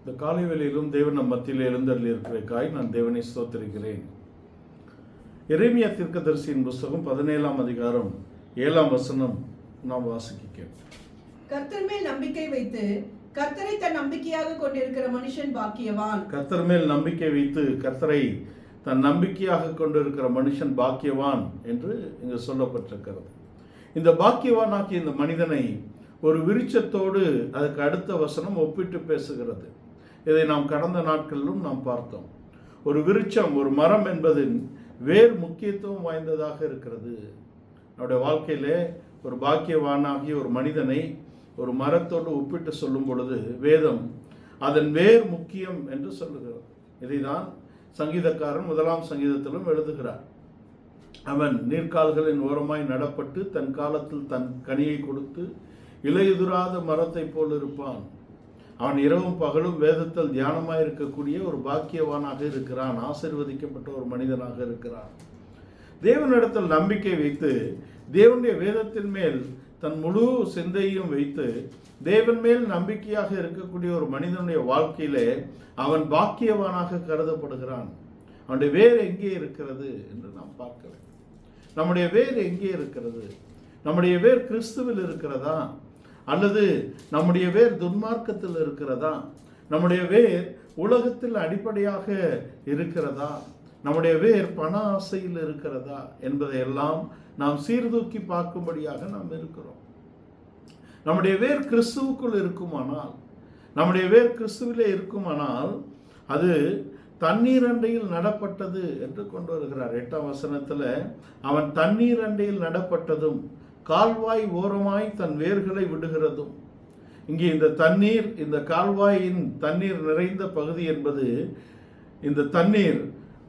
இந்த காலை வேளையிலும் தேவன் நம் மத்தியில் எழுந்தருளி இருக்கிறக்காய் நான் தேவனை ஸ்தோத்திரிக்கிறேன். எரேமியா தீர்க்கதரிசியின் புஸ்தகம் 17ஆம் அதிகாரம் 7ஆம் வசனம் நாம் வாசிக்க. கர்த்தர் மேல் நம்பிக்கை வைத்து கர்த்தரை தன் நம்பிக்கையாக கொண்டிருக்கிற மனுஷன் பாக்கியவான். கர்த்தர் மேல் நம்பிக்கை வைத்து கர்த்தரை தன் நம்பிக்கையாக கொண்டிருக்கிற மனுஷன் பாக்கியவான் என்று இங்கு சொல்லப்பட்டிருக்கிறது. இந்த பாக்கியவானாகிய இந்த மனிதனை ஒரு விருட்சத்தோடு அதுக்கு அடுத்த வசனம் ஒப்பிட்டு பேசுகிறது. இதை நாம் கடந்த நாட்களிலும் நாம் பார்த்தோம். ஒரு விருட்சம், ஒரு மரம் என்பதின் வேறு முக்கியத்துவம் வாய்ந்ததாக இருக்கிறது. நம்முடைய வாழ்க்கையிலே ஒரு பாக்கியவானாகிய ஒரு மனிதனை ஒரு மரத்தோடு ஒப்பிட்டு சொல்லும் பொழுது வேதம் அதன் வேர் முக்கியம் என்று சொல்லுகிறது. இதைதான் சங்கீதக்காரன் 1ஆம் சங்கீதத்திலும் எழுதுகிறார். அவன் நீர்க்கால்களின் ஓரமாய் நடப்பட்டு தன் காலத்தில் தன் கனியை கொடுத்து இலையுதிராத மரத்தை போல் இருப்பான். அவன் இரவும் பகலும் வேதத்தில் தியானமாய் இருக்கக்கூடிய ஒரு பாக்கியவானாக இருக்கிறான். ஆசீர்வதிக்கப்பட்ட ஒரு மனிதனாக இருக்கிறான். தேவனிடத்தில் நம்பிக்கை வைத்து தேவனுடைய வேதத்தின் மேல் தன் முழு சிந்தையும் வைத்து தேவன் மேல் நம்பிக்கையாக இருக்கக்கூடிய ஒரு மனிதனுடைய வாழ்க்கையிலே அவன் பாக்கியவானாக கருதப்படுகிறான். அவனுடைய வேர் எங்கே இருக்கிறது என்று நாம் பார்க்க வேண்டும். நம்முடைய வேர் எங்கே இருக்கிறது? நம்முடைய வேர் கிறிஸ்துவில் இருக்கிறதா, அல்லது நம்முடைய வேர் துன்மார்க்கத்தில் இருக்கிறதா? நம்முடைய வேர் உலகத்தில் அடிப்படையாக இருக்கிறதா? நம்முடைய வேர் பண ஆசையில் இருக்கிறதா என்பதையெல்லாம் நாம் சீர்தூக்கி பார்க்கும்படியாக நாம் இருக்கிறோம். நம்முடைய வேர் கிறிஸ்துவுக்குள் இருக்குமானால், நம்முடைய வேர் கிறிஸ்துவிலே இருக்குமானால் அது தண்ணீர் அண்டையில் நடப்பட்டது என்று கொண்டு வருகிறார். 8ஆம் வசனத்தில் அவன் தண்ணீர் அண்டையில் நடப்பட்டதும் கால்வாய் ஓரமாய் தன் வேர்களை விடுகிறதும். இங்கே இந்த தண்ணீர், இந்த கால்வாயின் தண்ணீர் நிறைந்த பகுதி என்பது இந்த தண்ணீர்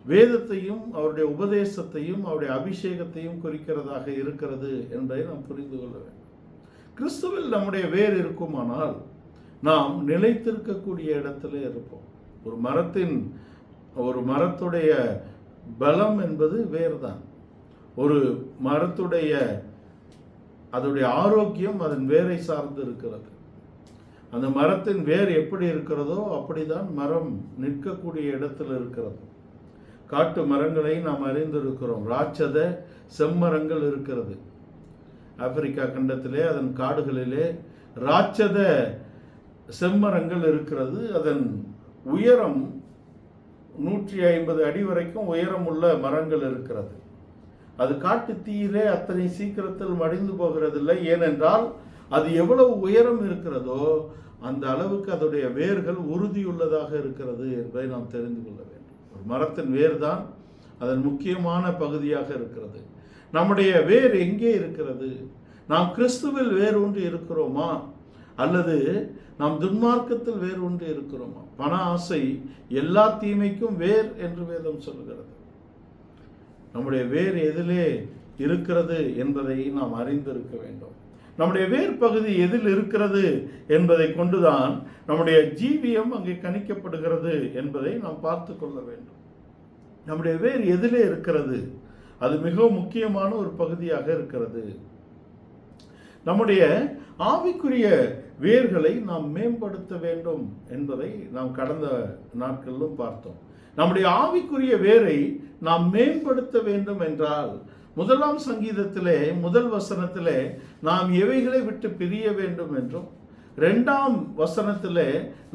வேதத்தையும் அவருடைய உபதேசத்தையும் அவருடைய அபிஷேகத்தையும் குறிக்கிறதாக இருக்கிறது என்பதை நாம் புரிந்து கொள்ள வேண்டும். கிறிஸ்துவில் நம்முடைய வேர் இருக்குமானால் நாம் நிலைத்திருக்கக்கூடிய இடத்துல இருப்போம். ஒரு மரத்துடைய பலம் என்பது வேர் தான். ஒரு மரத்துடைய அதனுடைய ஆரோக்கியம் அதன் வேரை சார்ந்து இருக்கிறது. அந்த மரத்தின் வேர் எப்படி இருக்கிறதோ அப்படிதான் மரம் நிற்கக்கூடிய இடத்தில் இருக்கிறது. காட்டு மரங்களை நாம் அறிந்திருக்கிறோம். ராட்சத செம்மரங்கள் இருக்கிறது. ஆப்பிரிக்கா கண்டத்திலே அதன் காடுகளிலே ராட்சத செம்மரங்கள் இருக்கிறது. அதன் உயரம் 150 அடி வரைக்கும் உயரம் உள்ள மரங்கள் இருக்கிறது. அது காட்டு தீயிலே அத்தனை சீக்கிரத்தில் மடிந்து போகிறதில்லை. ஏனென்றால் அது எவ்வளவு உயரம் இருக்கிறதோ அந்த அளவுக்கு அதனுடைய வேர்கள் உறுதியுள்ளதாக இருக்கிறது என்பதை நாம் தெரிந்து கொள்ள வேண்டும். ஒரு மரத்தின் வேர் தான் அதன் முக்கியமான பகுதியாக இருக்கிறது. நம்முடைய வேர் எங்கே இருக்கிறது? நாம் கிறிஸ்துவில் வேர் ஒன்று இருக்கிறோமா, அல்லது நாம் துன்மார்க்கத்தில் வேர் ஒன்று இருக்கிறோமா? பண ஆசை எல்லா தீமைக்கும் வேர் என்று வேதம் சொல்லுகிறது. நம்முடைய வேர் எதிலே இருக்கிறது என்பதை நாம் அறிந்திருக்க வேண்டும். நம்முடைய வேர் பகுதி எதில் இருக்கிறது என்பதை கொண்டுதான் நம்முடைய ஜீவியம் அங்கே கணிக்கப்படுகிறது என்பதை நாம் பார்த்து கொள்ள வேண்டும். நம்முடைய வேர் எதிலே இருக்கிறது? அது மிகவும் முக்கியமான ஒரு பகுதியாக இருக்கிறது. நம்முடைய ஆவிக்குரிய வேர்களை நாம் மேம்படுத்த வேண்டும் என்பதை நாம் கடந்த நாட்களிலும் பார்த்தோம். நம்முடைய ஆவிக்குரிய வேரை நாம் மேம்படுத்த வேண்டும் என்றால் 1ஆம் சங்கீதத்திலே 1 வசனத்திலே நாம் எவைகளை விட்டு பிரிய வேண்டும் என்றும் 2ஆம் வசனத்திலே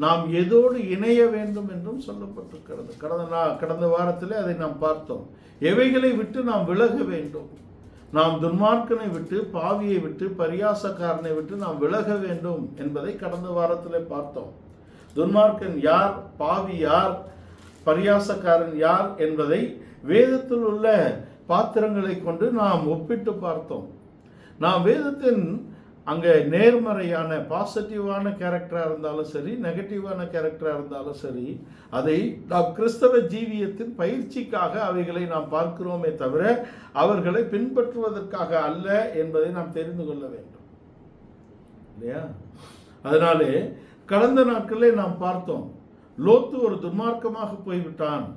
நாம் எதோடு இணைய வேண்டும் என்றும் சொல்லப்பட்டிருக்கிறது. கடந்த வாரத்திலே அதை நாம் பார்த்தோம். எவைகளை விட்டு நாம் விலக வேண்டும்? நாம் துன்மார்க்கனை விட்டு, பாவியை விட்டு, பரியாசக்காரனை விட்டு நாம் விலக வேண்டும் என்பதை கடந்த வாரத்திலே பார்த்தோம். துன்மார்க்கன் யார், பாவி யார், பரியாசக்காரன் யார் என்பதை வேதத்தில் உள்ள பாத்திரங்களை கொண்டு நாம் ஒப்பிட்டு பார்த்தோம். நாம் வேதத்தின் அங்கே நேர்மறையான பாசிட்டிவான கேரக்டராக இருந்தாலும் சரி, நெகட்டிவான கேரக்டராக இருந்தாலும் சரி, அதை நாம் கிறிஸ்தவ ஜீவியத்தின் பயிற்சிக்காக அவைகளை நாம் பார்க்கிறோமே தவிர அவர்களை பின்பற்றுவதற்காக அல்ல என்பதை நாம் தெரிந்து கொள்ள வேண்டும், இல்லையா? அதனாலே கடந்த நாட்களே நாம் பார்த்தோம். லோத்து ஒரு துன்மார்க்கமாக போய்விட்டான்.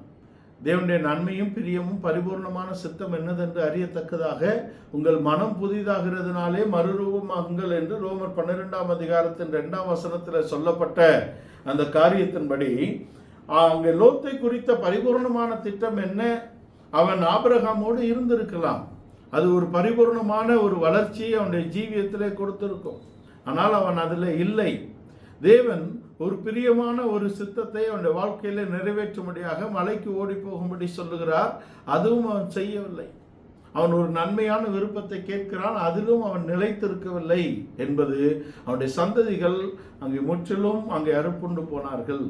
தேவனுடைய நன்மையும் பிரியமும் பரிபூர்ணமான சித்தம் என்னதென்று அறியத்தக்கதாக உங்கள் மனம் புதிதாகிறதுனாலே மறுரூபமாகுங்கள் என்று ரோமர் 12ஆம் அதிகாரத்தின் 2ஆம் வசனத்தில் சொல்லப்பட்ட அந்த காரியத்தின்படி அங்கே லோத்தை குறித்த பரிபூர்ணமான திட்டம் என்ன? அவன் ஆபிரகாமோடு இருந்திருக்கலாம். அது ஒரு பரிபூர்ணமான ஒரு வளர்ச்சியை அவனுடைய ஜீவியத்திலே கொடுத்திருக்கும். ஆனால் அவன் அதில் இல்லை. தேவன் ஒரு பிரியமான ஒரு சித்தத்தை அவனுடைய வாழ்க்கையில நிறைவேற்றும்படியாக மலைக்கு ஓடி போகும்படி சொல்லுகிறார். அதுவும் அவன் செய்யவில்லை. அவன் ஒரு நன்மையான விருப்பத்தை கேட்கிறான், அதிலும் அவன் நிலைத்திருக்கவில்லை என்பது அவனுடைய சந்ததிகள் அங்கே முற்றிலும் அங்கே அறுப்புண்டு போனார்கள்.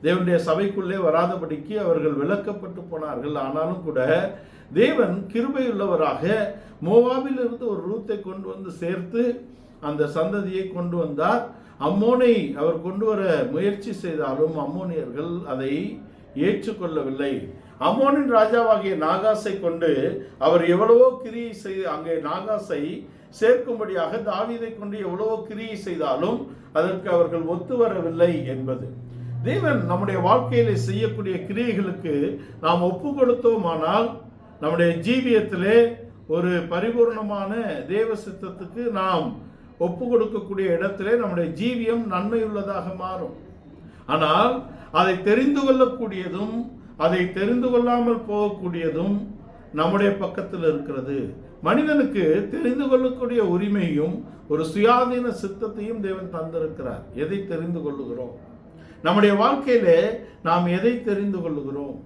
தேவனுடைய சபைக்குள்ளே வராதபடிக்கு அவர்கள் விலக்கப்பட்டு போனார்கள். ஆனாலும் கூட தேவன் கிருபையுள்ளவராக மோவாபில் இருந்து ஒரு ரூத்தை கொண்டு வந்து சேர்த்து அந்த சந்ததியை கொண்டு வந்தார். அம்மோனை அவர் கொண்டு வர முயற்சி செய்தாலும் அம்மோனியர்கள் அதை ஏற்றுக்கொள்ளவில்லை. அம்மோனின் ராஜாவாகிய நாகாசை கொண்டு அவர் எவ்வளவோ கிரியை செய்து அங்கே நாகாசை சேர்க்கும்படியாக தாவீதை கொண்டு எவ்வளவோ கிரியை செய்தாலும் அதற்கு அவர்கள் ஒத்து வரவில்லை என்பது. தேவன் நம்முடைய வாழ்க்கையிலே செய்யக்கூடிய கிரியைகளுக்கு நாம் ஒப்பு கொடுத்தோமானால் நம்முடைய ஜீவியத்திலே ஒரு பரிபூர்ணமான தேவ சித்தத்துக்கு நாம் ஒப்பு கொடுக்கக்கூடிய இடத்திலே நம்முடைய ஜீவியம் நன்மையுள்ளதாக மாறும். ஆனால் அதை தெரிந்து கொள்ளக்கூடியதும் அதை தெரிந்து கொள்ளாமல் போகக்கூடியதும் நம்முடைய பக்கத்தில் இருக்கிறது. மனிதனுக்கு தெரிந்து கொள்ளக்கூடிய உரிமையும் ஒரு சுயாதீன சித்தத்தையும் தேவன் தந்திருக்கிறார். எதை தெரிந்து கொள்ளுகிறோம்? நம்முடைய வாழ்க்கையிலே நாம் எதை தெரிந்து கொள்ளுகிறோம்?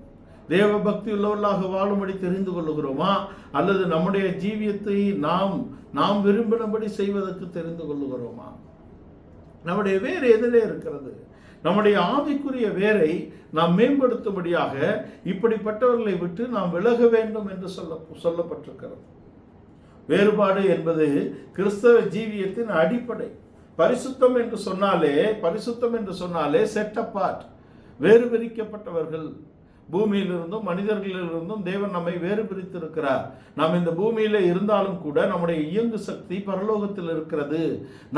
தேவ பக்தி உள்ளவர்களாக வாழும்படி தெரிந்து கொள்ளுகிறோமா, அல்லது நம்முடைய ஜீவியத்தை நாம் விரும்பினபடி செய்வதற்கு தெரிந்து கொள்ளுகிறோமா? நம்முடைய வேறு எதிலே இருக்கிறது? நம்முடைய ஆவிக்குரிய வேரை நாம் மேம்படுத்தும்படியாக இப்படிப்பட்டவர்களை விட்டு நாம் விலக வேண்டும் என்று சொல்லப்பட்டிருக்கிறது. வேறுபாடு என்பது கிறிஸ்தவ ஜீவியத்தின் அடிப்படை. பரிசுத்தம் என்று சொன்னாலே செட் அப்பார்ட், வேறு பிரிக்கப்பட்டவர்கள். பூமியிலிருந்தும் மனிதர்களிலிருந்தும் தேவன் நம்மை வேறு பிரித்திருக்கிறார். நாம் இந்த பூமியில இருந்தாலும் கூட நம்முடைய இயங்கு சக்தி பரலோகத்தில் இருக்கிறது.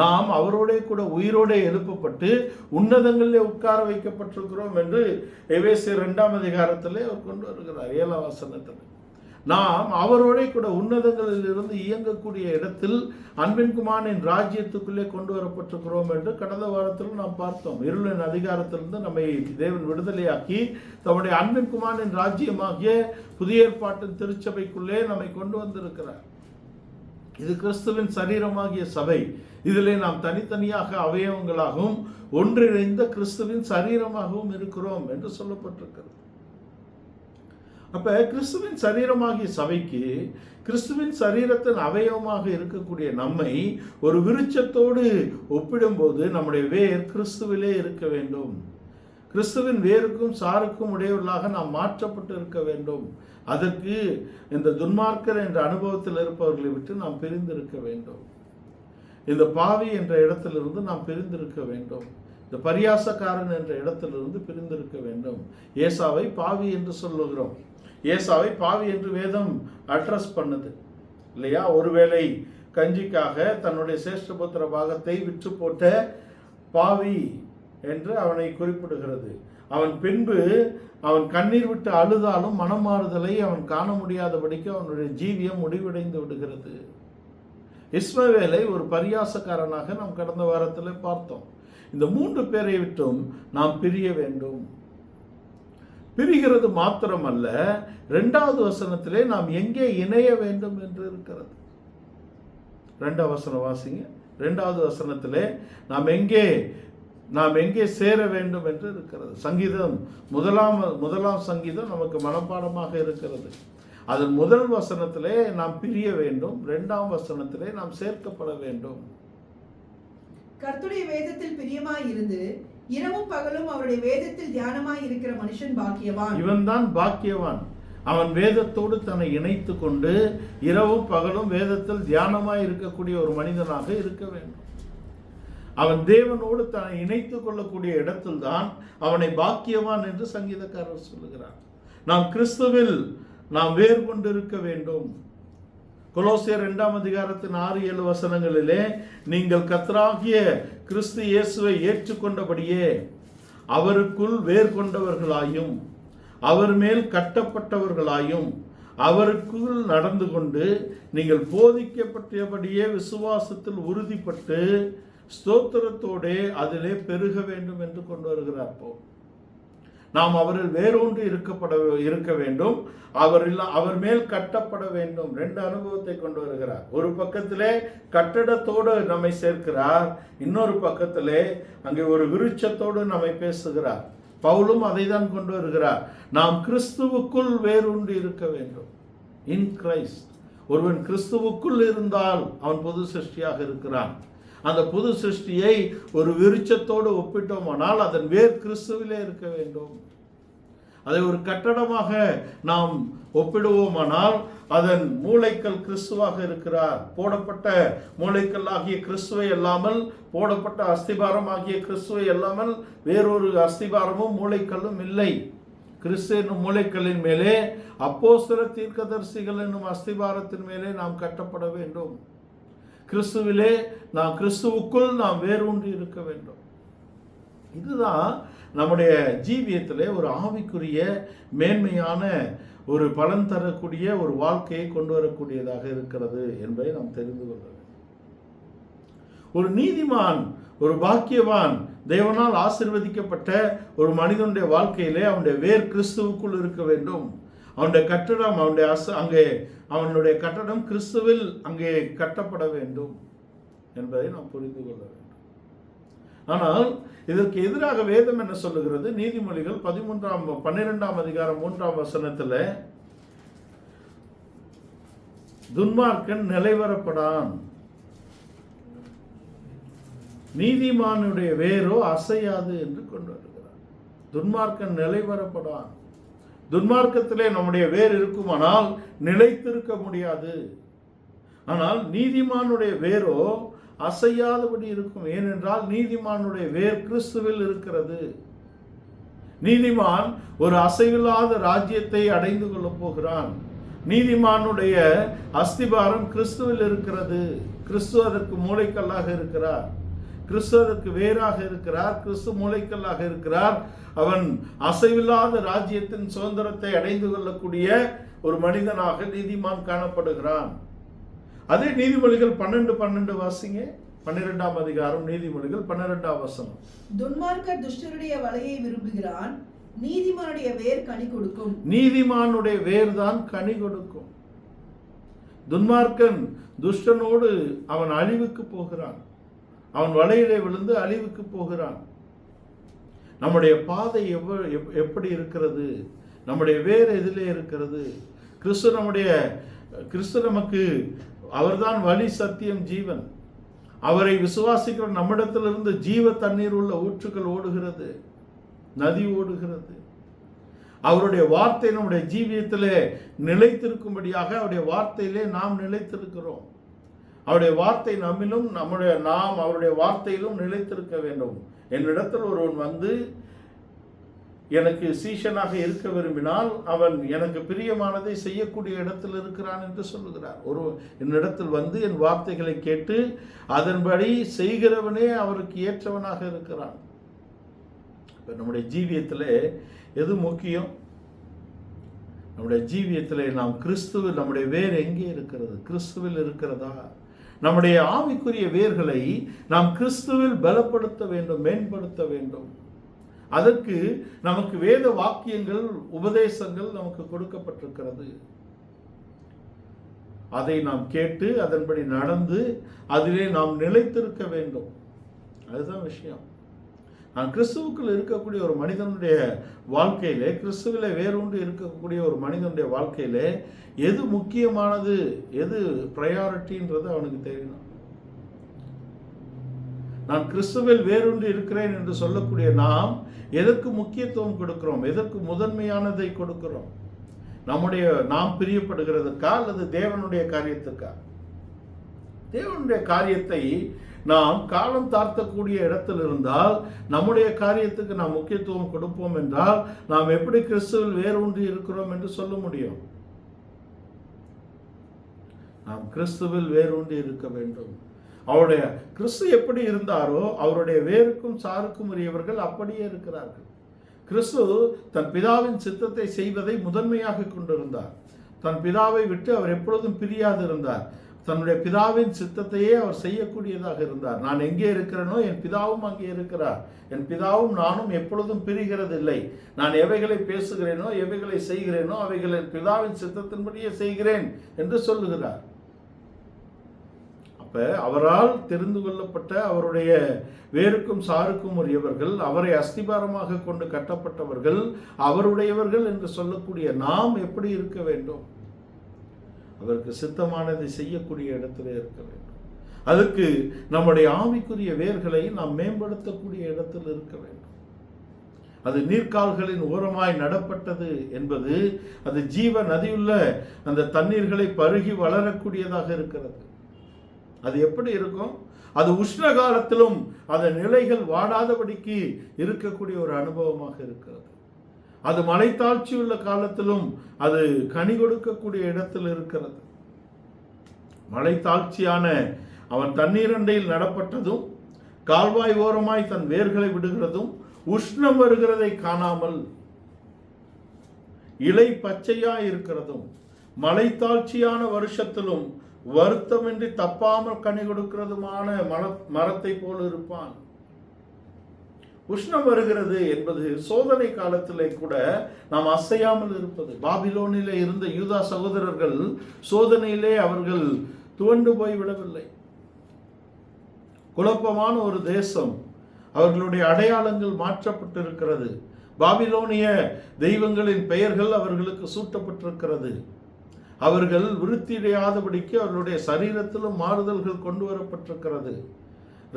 நாம் அவரோட கூட உயிரோட எழுப்பப்பட்டு உன்னதங்களிலே உட்கார வைக்கப்பட்டிருக்கிறோம் என்று எபேசியர் 2ஆம் அதிகாரத்திலே அவர் கொண்டு வருகிறார் 7ஆம் வசனத்தில். நாம் அவரோட கூட உன்னதங்களில் இருந்து இயங்கக்கூடிய இடத்தில் அன்பின் குமாரனின் ராஜ்யத்துக்குள்ளே கொண்டு வரப்பட்டிருக்கிறோம் என்று கடந்த வாரத்தில் நாம் பார்த்தோம். இருளின் அதிகாரத்திலிருந்து நம்மை தேவன் விடுதலையாக்கி தம்முடைய அன்பின் குமாரனின் ராஜ்யமாகிய புதிய ஏற்பாட்டின் திருச்சபைக்குள்ளே நம்மை கொண்டு வந்திருக்கிறார். இது கிறிஸ்துவின் சரீரமாகிய சபை. இதிலே நாம் தனித்தனியாக அவயவங்களாகவும் ஒன்றிணைந்த கிறிஸ்துவின் சரீரமாகவும் இருக்கிறோம் என்று சொல்லப்பட்டிருக்கிறது. அப்ப கிறிஸ்துவின் சரீரமாகிய சபைக்கு கிறிஸ்துவின் சரீரத்தின் அவயவமாக இருக்கக்கூடிய நம்மை ஒரு விருட்சத்தோடு ஒப்பிடும்போது நம்முடைய வேர் கிறிஸ்துவிலே இருக்க வேண்டும். கிறிஸ்துவின் வேருக்கும் சாருக்கும் உடையவர்களாக நாம் மாற்றப்பட்டு இருக்க வேண்டும். அதற்கு இந்த துன்மார்க்கர் என்ற அனுபவத்தில் இருப்பவர்களை விட்டு நாம் பிரிந்திருக்க வேண்டும். இந்த பாவி என்ற இடத்திலிருந்து நாம் பிரிந்திருக்க வேண்டும். இந்த பரியாசக்காரன் என்ற இடத்திலிருந்து பிரிந்திருக்க வேண்டும். ஏசாவை பாவி என்று சொல்லுகிறோம். ஏசாவை பாவி என்று வேதம் அட்ரஸ் பண்ணுது இல்லையா? ஒருவேளை கஞ்சிக்காக தன்னுடைய சேஷ்டபுத்திர பாகத்தை விற்று போட்ட பாவி என்று அவனை குறிப்பிடுகிறது. அவன் பின்பு அவன் கண்ணீர் விட்டு அழுதாலும் மனமாறுதலை அவன் காண முடியாதபடிக்கு அவனுடைய ஜீவியம் முடிவடைந்து விடுகிறது. இஸ்மவேலை ஒரு பரியாசக்காரனாக நாம் கடந்த வாரத்தில் பார்த்தோம். இந்த 3 பேரை விட்டும் நாம் பிரிய வேண்டும். பிரிகிறது மாத்திரமல்ல, 2வது வசனத்திலே நாம் எங்கே இணைய வேண்டும் என்று இருக்கிறது. 2ஆம் வசனம் வாசிங்க. 2வது வசனத்திலே நாம் எங்கே சேர வேண்டும் என்று இருக்கிறது. சங்கீதம் முதலாம் சங்கீதம் நமக்கு மனப்பாடமாக இருக்கிறது. அதன் முதல் வசனத்திலே நாம் பிரிய வேண்டும், 2ஆம் வசனத்திலே நாம் சேர்க்கப்பட வேண்டும். கர்த்தருடைய வேதத்தில் பிரியமாய் இருந்து இரவும் பகலும் அவருடைய வேதத்தில் தியானமாய் இருக்கிற மனுஷன் பாக்கியவான். இவன் தான் பாக்கியவான். அவன் வேதத்தோடு தன்னை இணைத்து கொண்டு இரவும் பகலும் வேதத்தில் தியானமாய் இருக்கக்கூடிய ஒரு மனிதனாக இருக்க வேண்டும். அவன் தேவனோடு தன்னை இணைத்துக் கொள்ளக்கூடிய இடத்தில் தான் அவனை பாக்கியவான் என்று சங்கீதக்காரர் சொல்லுகிறார். நாம் கிறிஸ்துவில் நாம் வேறு கொண்டு இருக்க வேண்டும். கொலோசியர் 2ஆம் அதிகாரத்தின் 6-7 வசனங்களிலே நீங்கள் கர்த்தராகிய கிறிஸ்து இயேசுவை ஏற்றுக்கொண்டபடியே அவருக்குள் வேர் கொண்டவர்களாயும் அவர் மேல் கட்டப்பட்டவர்களாயும் அவருக்குள் நடந்து கொண்டு நீங்கள் போதிக்கப்பட்டபடியே விசுவாசத்தில் உறுதிப்பட்டு ஸ்தோத்திரத்தோடே அதிலே பெருக வேண்டும் என்று கொண்டு வருகிறார் பவுல். நாம் அவரில் வேரூன்றி இருக்க வேண்டும், அவர் மேல் கட்டப்பட வேண்டும். 2 அனுபவத்தை கொண்டு வருகிறார். ஒரு பக்கத்திலே கட்டடத்தோடு நம்மை சேர்க்கிறார், இன்னொரு பக்கத்திலே அங்கே ஒரு விருட்சத்தோடு நம்மை பேசுகிறார். பவுலும் அதை தான் கொண்டு வருகிறார். நாம் கிறிஸ்துவுக்குள் வேரூன்றி இருக்க வேண்டும். In Christ. ஒருவன் கிறிஸ்துவுக்குள் இருந்தால் அவன் புது சிருஷ்டியாக இருக்கிறான். அந்த புது சிருஷ்டியை ஒரு விருட்சத்தோடு ஒப்பிட்டோமானால் அதன் வேர் கிறிஸ்துவிலே இருக்க வேண்டும். அதை ஒரு கட்டடமாக நாம் ஒப்பிடுவோமானால் அதன் மூளைக்கல் கிறிஸ்துவாக இருக்கிறார். போடப்பட்ட மூளைக்கல் ஆகிய கிறிஸ்துவை அல்லாமல், போடப்பட்ட அஸ்திபாரம் ஆகிய கிறிஸ்துவை அல்லாமல் வேறொரு அஸ்திபாரமும் மூளைக்கல்லும் இல்லை. கிறிஸ்து என்னும் மூளைக்கல்லின் மேலே அப்போஸ்தலர் தீர்க்கதரிசிகள் என்னும் அஸ்திபாரத்தின் மேலே நாம் கட்டப்பட வேண்டும். கிறிஸ்துவிலே நாம், கிறிஸ்துவுக்குள் நாம் வேரூன்றி இருக்க வேண்டும். இதுதான் நம்முடைய ஜீவியத்திலே ஒரு ஆவிக்குரிய மேன்மையான ஒரு பலன் தரக்கூடிய ஒரு வாழ்க்கையை கொண்டு வரக்கூடியதாக இருக்கிறது என்பதை நாம் தெரிந்து கொள்ள வேண்டும். ஒரு நீதிமான், ஒரு பாக்கியவான், தேவனால் ஆசீர்வதிக்கப்பட்ட ஒரு மனிதனுடைய வாழ்க்கையிலே அவனுடைய வேர் கிறிஸ்துவுக்குள் இருக்க வேண்டும். அவனுடைய கட்டடம், அவனுடைய கட்டடம் கிறிஸ்துவில் அங்கே கட்டப்பட வேண்டும் என்பதை நாம் புரிந்து கொள்ள வேண்டும். ஆனால் இதற்கு எதிராக வேதம் என்ன சொல்லுகிறது? நீதிமொழிகள் 12ஆம் அதிகாரம் 3ஆம் வசனத்தில், துன்மார்க்கன் நிலைவரப்படான், நீதிமானுடைய வேரோ அசையாது என்று கொண்டு வருகிறார். துன்மார்க்கன் நிலைவரப்படான். துன்மார்க்கத்திலே நம்முடைய வேர் இருக்குமானால் நிலைத்திருக்க முடியாது. ஆனால் நீதிமானுடைய வேரோ அசையாதபடி இருக்கும். ஏனென்றால் நீதிமானுடைய வேர் கிறிஸ்துவில் இருக்கிறது. நீதிமான் ஒரு அசைவில்லாத ராஜ்யத்தை அடைந்து கொள்ளப் போகிறான். நீதிமானுடைய அஸ்திபாரம் கிறிஸ்துவில் இருக்கிறது. கிறிஸ்து அதற்கு மூளைக்கல்லாக இருக்கிறார். கிறிஸ்து அதற்கு வேறாக இருக்கிறார். கிறிஸ்து மூளைக்கல்லாக இருக்கிறார். அவன் அசைவில்லாத ராஜ்யத்தின் சுதந்திரத்தை அடைந்து கொள்ளக்கூடிய ஒரு மனிதனாக நீதிமான் காணப்படுகிறான். அதே நீதிமொழிகள் 12 வாசிங்க. 12ஆம் அதிகாரம் நீதிமொழிகள் 12ஆம் வசனம். துன்மார்க்கர் துஷ்டருடைய வலையை விரும்புகிறான், நீதிமானுடைய வேர் கனி கொடுக்கும். நீதிமானுடைய வேர் தான் கனி கொடுக்கும். துன்மார்க்கன் துஷ்டனோடு அவன் அழிவுக்கு போகிறான். அவன் வலையிலே விழுந்து அழிவுக்கு போகிறான். நம்முடைய பாதை எப்படி இருக்கிறது? நம்முடைய வேர் எதிலே இருக்கிறது? கிறிஸ்து நமக்கு அவர்தான் வழி, சத்தியம், ஜீவன். அவரை விசுவாசிக்கிற நம்மிடத்திலிருந்து ஜீவ தண்ணீர் உள்ள ஊற்றுகள் ஓடுகிறது, நதி ஓடுகிறது. அவருடைய வார்த்தை நம்முடைய ஜீவியத்திலே நிலைத்திருக்கும்படியாக அவருடைய வார்த்தையிலே நாம் நிலைத்திருக்கிறோம். அவருடைய வார்த்தை நம்மிலும், நாம் அவருடைய வார்த்தையிலும் நிலைத்திருக்க வேண்டும். என்னிடத்தில் ஒருவன் வந்து எனக்கு சீஷனாக இருக்க விரும்பினால் அவன் எனக்கு பிரியமானதை செய்யக்கூடிய இடத்தில் இருக்கிறான் என்று சொல்லுகிறார். என்னிடத்தில் வந்து என் வார்த்தைகளை கேட்டு அதன்படி செய்கிறவனே அவருக்கு ஏற்றவனாக இருக்கிறான். இப்போ நம்முடைய ஜீவியத்தில் எது முக்கியம்? நம்முடைய ஜீவியத்தில் நாம் கிறிஸ்துவில், நம்முடைய வேர் எங்கே இருக்கிறது? கிறிஸ்துவில் இருக்கிறதா? நம்முடைய ஆவிக்குரிய வேர்களை நாம் கிறிஸ்துவில் பலப்படுத்த வேண்டும், மேம்படுத்த வேண்டும். அதற்கு நமக்கு வேத வாக்கியங்கள், உபதேசங்கள் நமக்கு கொடுக்கப்பட்டிருக்கிறது. அதை நாம் கேட்டு அதன்படி நடந்து அதிலே நாம் நிலைத்திருக்க வேண்டும். அதுதான் விஷயம். நான் கிறிஸ்துவுக்குள் இருக்கக்கூடிய ஒரு மனிதனுடைய வாழ்க்கையிலே, கிறிஸ்துவிலே வேரூன்றி இருக்கக்கூடிய ஒரு மனிதனுடைய வாழ்க்கையிலே எது முக்கியமானது, எது ப்ரையாரிட்டின்றது அவனுக்கு தெரியணும். நான் கிறிஸ்துவில் வேரூன்றி இருக்கிறேன் என்று சொல்லக்கூடிய நாம் எதற்கு முக்கியத்துவம் கொடுக்கிறோம்? எதற்கு முதன்மையானதை கொடுக்கிறோம்? நாம் பிரியப்படுகிறதுக்கா அல்லது தேவனுடைய காரியத்துக்கா? தேவனுடைய காரியத்தை நாம் காலம் தாழ்த்தக்கூடிய இடத்தில் இருந்தால், நம்முடைய காரியத்துக்கு நாம் முக்கியத்துவம் கொடுப்போம் என்றால் நாம் எப்படி கிறிஸ்துவில் வேரூன்றி இருக்கிறோம் என்று சொல்ல முடியும்? நாம் கிறிஸ்துவில் வேரூன்றி இருக்க வேண்டும். அவருடைய கிறிஸ்து எப்படி இருந்தாரோ அவருடைய வேருக்கும் சாருக்கும் உரியவர்கள் அப்படியே இருக்கிறார்கள். கிறிஸ்து தன் பிதாவின் சித்தத்தை செய்வதை முதன்மையாக கொண்டிருந்தார். தன் பிதாவை விட்டு அவர் எப்பொழுதும் பிரியாது இருந்தார். தன்னுடைய பிதாவின் சித்தத்தையே அவர் செய்யக்கூடியதாக இருந்தார். நான் எங்கே இருக்கிறேனோ என் பிதாவும் அங்கே இருக்கிறார், என் பிதாவும் நானும் எப்பொழுதும் பிரிகிறதில்லை. நான் எவைகளை பேசுகிறேனோ எவைகளை செய்கிறேனோ அவைகளை பிதாவின் சித்தத்தின்படியே செய்கிறேன் என்று சொல்லுகிறார். அப்ப அவரால் தெரிந்து கொள்ளப்பட்ட அவருடைய வேருக்கும் சாருக்கும் உரியவர்கள், அவரை அஸ்திபாரமாக கொண்டு கட்டப்பட்டவர்கள், அவருடையவர்கள் என்று சொல்லக்கூடிய நாம் எப்படி இருக்க வேண்டும்? அவருக்கு சித்தமானதை செய்யக்கூடிய இடத்துல இருக்க வேண்டும். அதுக்கு நம்முடைய ஆவிக்குரிய வேர்களை நாம் மேம்படுத்தக்கூடிய இடத்தில் இருக்க வேண்டும். அது நீர்க்கால்களின் ஓரமாய் நடப்பட்டது என்பது அது ஜீவ நதியுள்ள அந்த தண்ணீர்களை பருகி வளரக்கூடியதாக இருக்கிறது. அது எப்படி இருக்கும்? அது உஷ்ண காலத்திலும் அதன் நிலைகள் வாடாதபடிக்கு இருக்கக்கூடிய ஒரு அனுபவமாக இருக்கிறது. அது மலைத்தாழ்ச்சி உள்ள காலத்திலும் அது கனி கொடுக்கக்கூடிய இடத்தில் இருக்கிறது. மலைத்தாழ்ச்சியான அவன் தண்ணீரண்டையில் நடப்பட்டதும் கால்வாய் ஓரமாய் தன் வேர்களை விடுகிறதும் உஷ்ணம் வருகிறதை காணாமல் இலை பச்சையாய் இருக்கிறதும் மலைத்தாழ்ச்சியான வருஷத்திலும் வருத்தமின்றி தப்பாமல் கனி கொடுக்கிறதுமான மரத்தை போல் இருப்பான். உஷ்ணம் வருகிறது என்பது சோதனை காலத்திலே கூட நாம் அசையாமல் இருப்பது. பாபிலோனிலே இருந்த யூதா சகோதரர்கள் சோதனையிலே அவர்கள் துவண்டு போய்விடவில்லை. குழப்பமான ஒரு தேசம், அவர்களுடைய அடையாளங்கள் மாற்றப்பட்டிருக்கிறது. பாபிலோனிய தெய்வங்களின் பெயர்கள் அவர்களுக்கு சூட்டப்பட்டிருக்கிறது. அவர்கள் விருத்தியடையாதபடிக்கு அவர்களுடைய சரீரத்திலும் மாறுதல்கள் கொண்டு வரப்பட்டிருக்கிறது.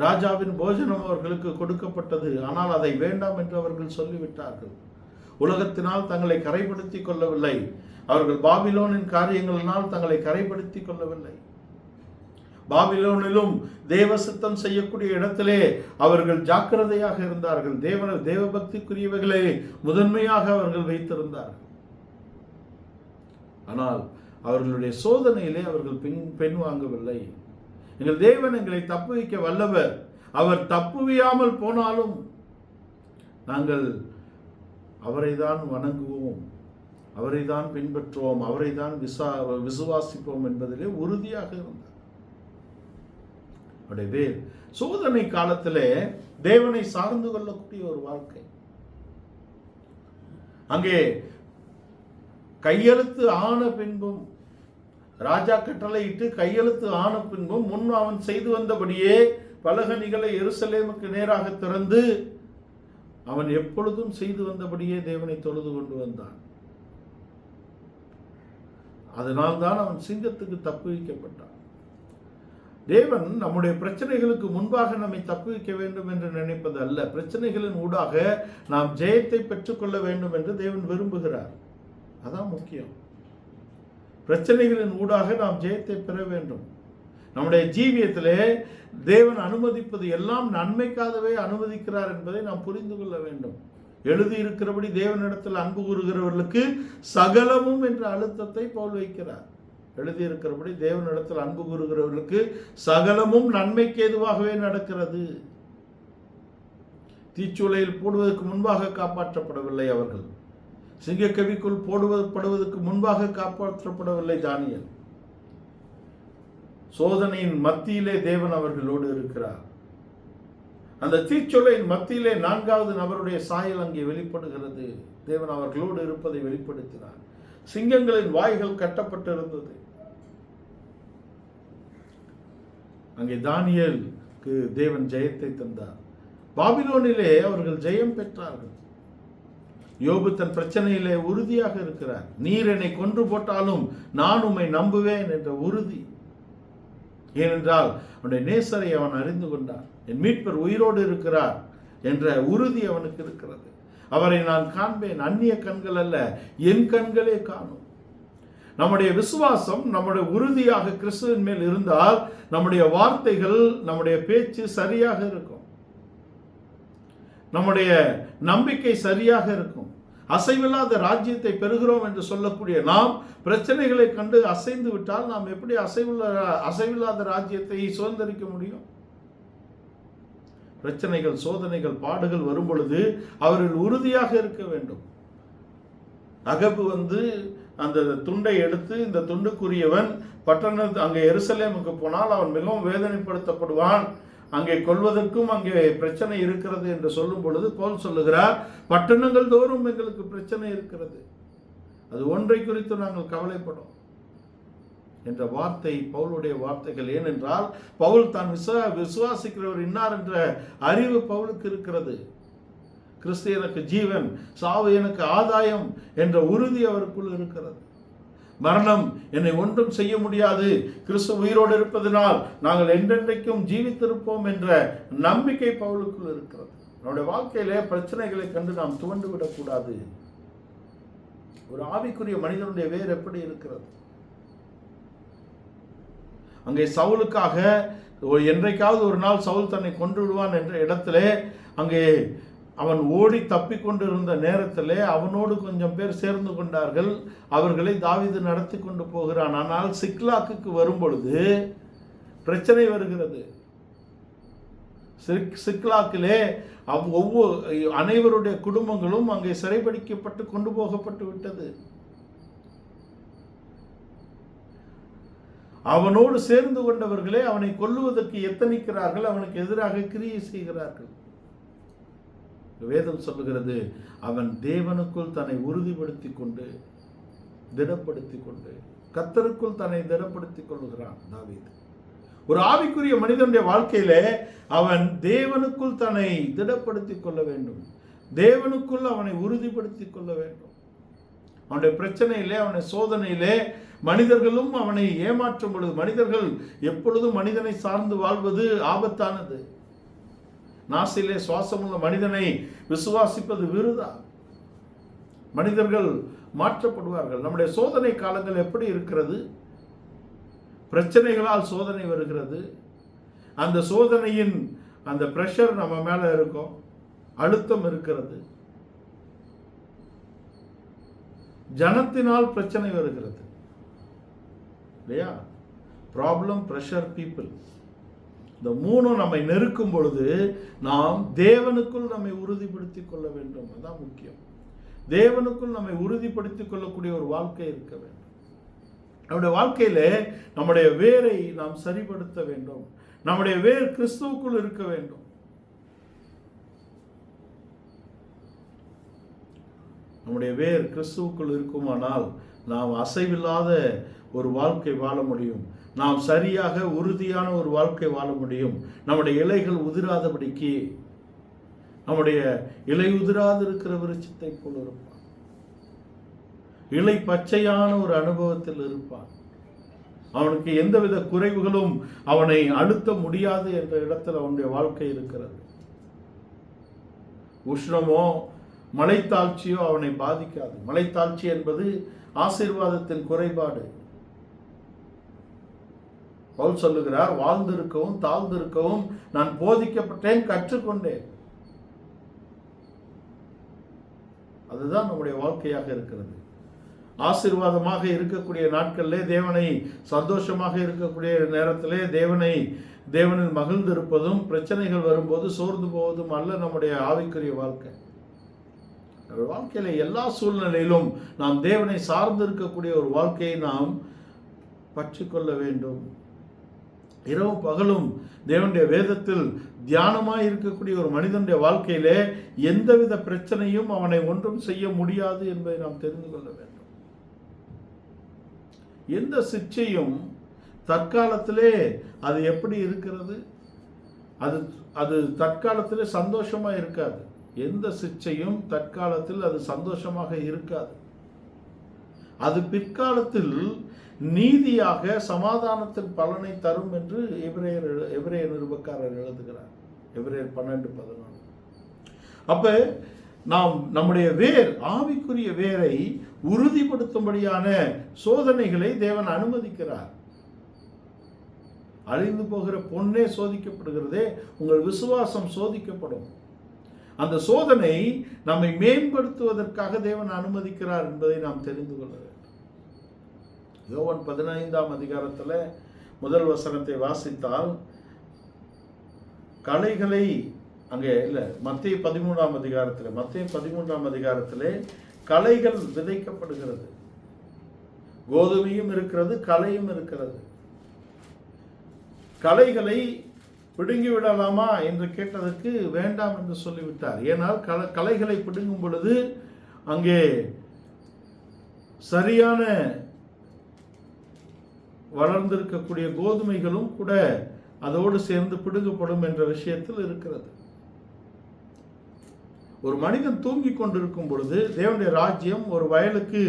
ராஜாவின் போஜனம் அவர்களுக்கு கொடுக்கப்பட்டது, ஆனால் அதை வேண்டாம் என்று அவர்கள் சொல்லிவிட்டார்கள். உலகத்தினால் தங்களை கரைப்படுத்திக் கொள்ளவில்லை, அவர்கள் பாபிலோனின் காரியங்களினால் தங்களை கரைப்படுத்திக் கொள்ளவில்லை. பாபிலோனிலும் தேவ சித்தம் செய்யக்கூடிய இடத்திலே அவர்கள் ஜாக்கிரதையாக இருந்தார்கள். தேவ பக்திக்குரியவைகளை முதன்மையாக அவர்கள் வைத்திருந்தார்கள். ஆனால் அவர்களுடைய சோதனையிலே அவர்கள் பெண் வாங்கவில்லை. எங்கள் தேவன் எங்களை தப்புவிக்க வல்லவர், அவர் தப்புவியாமல் போனாலும் நாங்கள் அவரை தான் வணங்குவோம், அவரை தான் பின்பற்றுவோம், அவரை தான் விசுவாசிப்போம் என்பதிலே உறுதியாக இருந்தார். அவருடைய வேர் சோதனை காலத்திலே தேவனை சார்ந்து கொள்ளக்கூடிய ஒரு வாழ்க்கை. அங்கே கையெழுத்து ஆன பின்பும், ராஜா கட்டளையிட்டு கையெழுத்து ஆன பின்பும் முன் அவன் செய்து வந்தபடியே பலகணிகளை எருசலேமுக்கு நேராக திறந்து அவன் எப்பொழுதும் செய்து வந்தபடியே தேவனை தொழுது கொண்டு வந்தான். அதனால்தான் அவன் சிங்கத்துக்கு தப்புவிக்கப்பட்டான். தேவன் நம்முடைய பிரச்சனைகளுக்கு முன்பாக நம்மை தப்புவிக்க வேண்டும் என்று நினைப்பது அல்ல, பிரச்சனைகளின் ஊடாக நாம் ஜெயத்தை பெற்றுக்கொள்ள வேண்டும் என்று தேவன் விரும்புகிறார். அதான் முக்கியம். பிரச்சனைகளின் ஊடாக நாம் ஜெயத்தை பெற வேண்டும். நம்முடைய ஜீவியத்திலே தேவன் அனுமதிப்பது எல்லாம் நன்மைக்காகவே அனுமதிக்கிறார் என்பதை நாம் புரிந்து கொள்ள வேண்டும். எழுதியிருக்கிறபடி தேவனிடத்தில் அன்பு கூறுகிறவர்களுக்கு சகலமும் என்ற அழுத்தத்தை பவுல் வைக்கிறார். எழுதியிருக்கிறபடி தேவனிடத்தில் அன்பு கூறுகிறவர்களுக்கு சகலமும் நன்மைக்கு ஏதுவாகவே நடக்கிறது. தீச்சூளையில் போடுவதற்கு முன்பாக காப்பாற்றப்படவில்லை அவர்கள், சிங்கக்கவிக்குள் போடுவதற்கு முன்பாக காப்பாற்றப்படவில்லை தானியேல். சோதனையின் மத்தியிலே தேவன் அவர்களோடு இருக்கிறார். அந்த தீச்சொலையின் மத்தியிலே 4வது நபருடைய சாயல் அங்கே வெளிப்படுகிறது. தேவன் அவர்களோடு இருப்பதை வெளிப்படுத்தினார். சிங்கங்களின் வாய்கள் கட்டப்பட்டிருந்தது. அங்கே தானியேலுக்கு தேவன் ஜெயத்தை தந்தார். பாபிலோனிலே அவர்கள் ஜெயம் பெற்றார்கள். யோபு தன் பிரச்சனையிலே உறுதியாக இருக்கிறார். நீர் என்னை கொன்று போட்டாலும் நான் உம்மை நம்புவேன் என்ற உறுதி. ஏனென்றால் அவனுடைய நேசரை அவன் அறிந்து கொண்டான். என் மீட்பர் உயிரோடு இருக்கிறார் என்ற உறுதி அவனுக்கு இருக்கிறது. அவரை நான் காண்பேன், அந்நிய கண்கள் அல்ல, என் கண்களே காணும். நம்முடைய விசுவாசம் நம்முடைய உறுதியாக கிறிஸ்துவின் மேல் இருந்தால் நம்முடைய வார்த்தைகள், நம்முடைய பேச்சு சரியாக இருக்கும், நம்முடைய நம்பிக்கை சரியாக இருக்கும். அசைவில்லாத ராஜ்யத்தை பெறுகிறோம் என்று சொல்லக்கூடிய நாம் பிரச்சனைகளை கண்டு அசைந்து விட்டால் நாம் எப்படி அசைவில்லாத ராஜ்யத்தை சுதந்திரிக்க முடியும்? பிரச்சனைகள், சோதனைகள், பாடுகள் வரும் பொழுது அவர்கள் உறுதியாக இருக்க வேண்டும். அகபு அந்த துண்டை எடுத்து, இந்த துண்டுக்குரியவன் அங்கே எருசலேமுக்கு போனால் அவன் மிகவும் வேதனைப்படுத்தப்படுவான், அங்கே கொல்வதற்கும் அங்கே பிரச்சனை இருக்கிறது என்று சொல்லும் பொழுது பவுல் சொல்லுகிறார், பட்டணங்கள் தோறும் எங்களுக்கு பிரச்சனை இருக்கிறது, அது ஒன்றை குறித்து நாங்கள் கவலைப்படும் என்ற வார்த்தை பவுலுடைய வார்த்தைகள். ஏனென்றால் பவுல் தான் விசுவாசிக்கிறவர் இன்னார் என்ற அறிவு பவுலுக்கு இருக்கிறது. கிறிஸ்து எனக்கு ஜீவன், சாவு எனக்கு ஆதாயம் என்ற உறுதி அவருக்குள் இருக்கிறது. மரணம் என்னை ஒன்றும் செய்ய முடியாது, கிறிஸ்து உயிரோடு இருப்பதனால் நாங்கள் என்றென்றைக்கும் ஜீவித்திருப்போம் என்ற நம்பிக்கை பவுலுக்குள் இருக்கிறது. நம்முடைய வாழ்க்கையிலே பிரச்சனைகளை கண்டு நாம் துவண்டு விடக்கூடாது. ஒரு ஆவிக்குரிய மனிதனுடைய வேர் எப்படி இருக்கிறது? அங்கே சவுலுக்காக என்றைக்காவது ஒரு நாள் சவுல் தன்னை கொண்டு விடுவான் என்ற இடத்திலே அங்கே அவன் ஓடி தப்பி கொண்டிருந்த நேரத்திலே அவனோடு கொஞ்சம் பேர் சேர்ந்து கொண்டார்கள். அவர்களை தாவீது நடத்தி கொண்டு போகிறான். ஆனால் சிக்லாக்குக்கு வரும் பொழுது பிரச்சனை வருகிறது. சிக்லாக்கிலே அனைவருடைய குடும்பங்களும் அங்கே சிறைபிடிக்கப்பட்டு கொண்டு போகப்பட்டு விட்டது. அவனோடு சேர்ந்து கொண்டவர்களே அவனை கொல்லுவதற்கு எத்தனிக்கிறார்கள், அவனுக்கு எதிராக கிரியை செய்கிறார்கள். வேதம் சொல்லுகிறது, அவன் தேவனுக்குள் தன்னை உறுதிப்படுத்தி கொண்டு திடப்படுத்தி கொண்டு கர்த்தருக்குள் தன்னை திடப்படுத்திக் கொள்ளுகிறான் தாவீது. ஒரு ஆவிக்குரிய மனிதனுடைய வாழ்க்கையிலே அவன் தேவனுக்குள் தன்னை திடப்படுத்திக் கொள்ள வேண்டும், தேவனுக்குள் அவனை உறுதிப்படுத்திக் கொள்ள வேண்டும். அவனுடைய பிரச்சனையிலே, அவனுடைய சோதனையிலே மனிதர்களும் அவனை ஏமாற்றும் பொழுது, மனிதர்கள் எப்பொழுதும் மனிதனை சார்ந்து வாழ்வது ஆபத்தானது. நாசிலே சுவாசமுள்ள மனிதனை விசுவாசிப்பது விருதா. மனிதர்கள் மாற்றப்படுவார்கள். நம்முடைய சோதனை காலங்கள் எப்படி இருக்கிறது? பிரச்சனைகளால் சோதனை வருகிறது. அந்த சோதனையின் அந்த பிரஷர் நம்ம மேல இருக்கும், அழுத்தம் இருக்கிறது. ஜனத்தினால் பிரச்சனை வருகிறது இல்லையா? ப்ராப்ளம், பிரஷர், பீப்புள், இந்த மூணும் நம்மை நெருக்கும் பொழுது நாம் தேவனுக்குள் நம்மை உறுதிப்படுத்திக் கொள்ள வேண்டும். அதுதான் முக்கியம். தேவனுக்குள் நம்மை உறுதிப்படுத்திக் கொள்ளக்கூடிய ஒரு வாழ்க்கை இருக்க வேண்டும். நம்முடைய வாழ்க்கையில நம்முடைய வேரை நாம் சரிப்படுத்த வேண்டும். நம்முடைய வேர் கிறிஸ்துவுக்குள் இருக்க வேண்டும். நம்முடைய வேர் கிறிஸ்துவுக்குள் இருக்குமானால் நாம் அசைவில்லாத ஒரு வாழ்க்கை வாழ முடியும். நாம் சரியாக உறுதியான ஒரு வாழ்க்கை வாழ முடியும். நம்முடைய இலைகள் உதிராதபடிக்கு, நம்முடைய இலை உதிராது இருக்கிற விருட்சத்தை போல இருப்பான். இலை பச்சையான ஒரு அனுபவத்தில் இருப்பான். அவனுக்கு எந்தவித குறைவுகளும் அவனை அழுத்த முடியாது என்ற இடத்தில் அவனுடைய வாழ்க்கை இருக்கிறது. உஷ்ணமோ மலைத்தாழ்ச்சியோ அவனை பாதிக்காது. மலைத்தாழ்ச்சி என்பது ஆசீர்வாதத்தின் குறைபாடு. பவுல் சொல்லுகிறார், வாழ்ந்திருக்கவும் தாழ்ந்திருக்கவும் நான் போதிக்கப்பட்டேன், கற்றுக்கொண்டேன். அதுதான் நம்முடைய வாழ்க்கையாக இருக்கிறது. ஆசீர்வாதமாக இருக்கக்கூடிய நாட்களிலே, தேவனை சந்தோஷமாக இருக்கக்கூடிய நேரத்திலே தேவனில் மகிழ்ந்து இருப்பதும், பிரச்சனைகள் வரும்போது சோர்ந்து போவதும் அல்ல நம்முடைய ஆவிக்குரிய வாழ்க்கை. வாழ்க்கையில எல்லா சூழ்நிலையிலும் நாம் தேவனை சார்ந்து இருக்கக்கூடிய ஒரு வாழ்க்கையை நாம் பற்றிக்கொள்ள வேண்டும். இரவு பகலும் தேவனுடைய வேதத்தில் தியானமாய் இருக்கக்கூடிய ஒரு மனிதனுடைய வாழ்க்கையிலே எந்தவித பிரச்சனையும் அவனை ஒன்றும் செய்ய முடியாது என்பதை நாம் தெரிந்து கொள்ள வேண்டும். எந்த சிக்ஷையும் தற்காலத்திலே அது எப்படி இருக்கிறது? அது தற்காலத்திலே சந்தோஷமா இருக்காது. எந்த சிக்ஷையும் தற்காலத்தில் அது சந்தோஷமாக இருக்காது. அது பிற்காலத்தில் நீதியாக சமாதானத்தின் பலனை தரும் என்று எபிரேயர் நிருபக்காரர் எழுதுகிறார். எபிரேயர் 12:14. அப்ப நாம் நம்முடைய வேர், ஆவிக்குரிய வேரை உறுதிப்படுத்தும்படியான சோதனைகளை தேவன் அனுமதிக்கிறார். அழிந்து போகிற பொன்னே சோதிக்கப்படுகிறதே, உங்கள் விசுவாசம் சோதிக்கப்படும். அந்த சோதனை நம்மை மேம்படுத்துவதற்காக தேவன் அனுமதிக்கிறார் என்பதை நாம் தெரிந்து கொள்ள வேண்டும். யோவான் 15ஆம் அதிகாரத்தில் முதல் வசனத்தை வாசித்தால், களைகளை அங்கே இல்லை, மத்தேயு 13ஆம் அதிகாரத்திலே களைகள் விதைக்கப்படுகிறது. கோதுமையும் இருக்கிறது, களையும் இருக்கிறது. களைகளை பிடுங்கி விடலாமா என்று கேட்டதற்கு வேண்டாம் என்று சொல்லிவிட்டார். ஏனால் களைகளை பிடுங்கும் பொழுது அங்கே சரியான வளர்ந்திருக்கக்கூடிய கோதுமைகளும் கூட அதோடு சேர்ந்து பிடுங்கப்படும் என்ற விஷயத்தில் இருக்கிறது. ஒரு மனிதன் தூங்கிக் கொண்டிருக்கும் பொழுது தேவனுடைய ராஜ்யம் ஒரு வயலுக்கு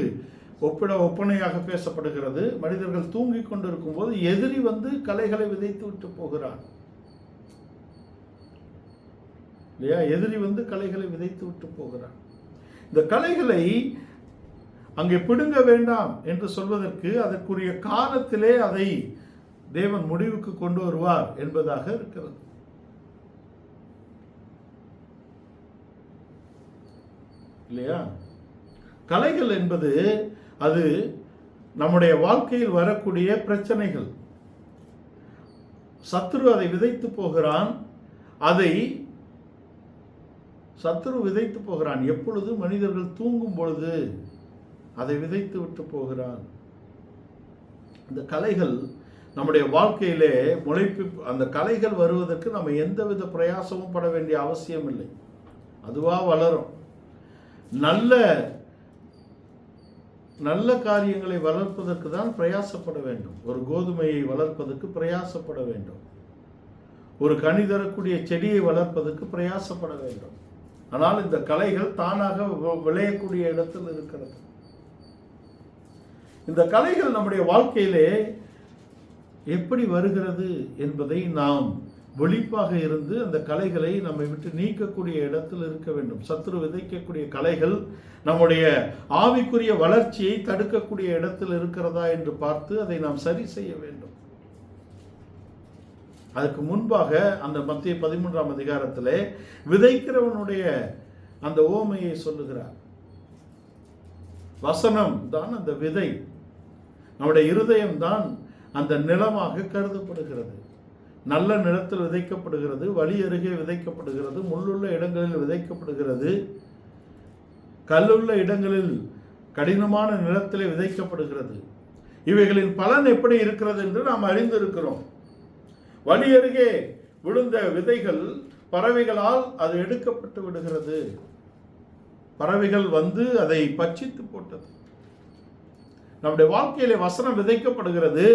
ஒப்பனையாக பேசப்படுகிறது. மனிதர்கள் தூங்கிக் கொண்டிருக்கும் போது எதிரி வந்து களைகளை விதைத்து விட்டு போகிறான் இல்லையா? எதிரி வந்து களைகளை விதைத்து விட்டு போகிறான். இந்த களைகளை அங்கே பிடுங்க வேண்டாம் என்று சொல்வதற்கு அதற்குரிய காலத்திலே அதை தேவன் முடிவுக்கு கொண்டு வருவார் என்பதாக இருக்கிறது. இல்லையா? களைகள் என்பது அது நம்முடைய வாழ்க்கையில் வரக்கூடிய பிரச்சனைகள். சத்துரு அதை விதைத்து போகிறான். அதை சத்துரு விதைத்து போகிறான். எப்பொழுது? மனிதர்கள் தூங்கும் பொழுது அதை விதைத்து விட்டு போகிறான். இந்த களைகள் நம்முடைய வாழ்க்கையிலே முளைப்பு, அந்த களைகள் வருவதற்கு நம்ம எந்தவித பிரயாசமும் பட வேண்டிய அவசியம் இல்லை. அதுவா வளரும். நல்ல நல்ல காரியங்களை வளர்ப்பதற்கு தான் பிரயாசப்பட வேண்டும். ஒரு கோதுமையை வளர்ப்பதற்கு பிரயாசப்பட வேண்டும். ஒரு கனி தரக்கூடிய செடியை வளர்ப்பதற்கு பிரயாசப்பட வேண்டும். ஆனால் இந்த களைகள் தானாக விளையக்கூடிய இடத்தில் இருக்கிறது. இந்த களைகள் நம்முடைய வாழ்க்கையிலே எப்படி வருகிறது என்பதை நாம் விழிப்பாக இருந்து அந்த களைகளை நம்மை விட்டு நீக்கக்கூடிய இடத்தில் இருக்க வேண்டும். சத்துரு விதைக்கக்கூடிய களைகள் நம்முடைய ஆவிக்குரிய வளர்ச்சியை தடுக்கக்கூடிய இடத்தில் இருக்கிறதா என்று பார்த்து அதை நாம் சரி செய்ய வேண்டும். அதுக்கு முன்பாக அந்த மத்திய 13ஆம் அதிகாரத்திலே விதைக்கிறவனுடைய அந்த ஓமையை சொல்லுகிறார். வசனம் தான் அந்த விதை, நம்முடைய இருதயம் தான் அந்த நிலமாக கருதப்படுகிறது. நல்ல நிலத்தில் விதைக்கப்படுகிறது, வழி அருகே விதைக்கப்படுகிறது, முள்ளுள்ள இடங்களில் விதைக்கப்படுகிறது, கல்லுள்ள இடங்களில் கடினமான நிலத்திலே விதைக்கப்படுகிறது. இவைகளின் பலன் எப்படி இருக்கிறது என்று நாம் அறிந்திருக்கிறோம். வழி அருகே விழுந்த விதைகள் பறவைகளால் அது எடுக்கப்பட்டு விடுகிறது. பறவைகள் வந்து அதை பட்சித்து போட்டது. நம்முடைய வாழ்க்கையிலே வசனம் விதைக்கப்படுகிறது.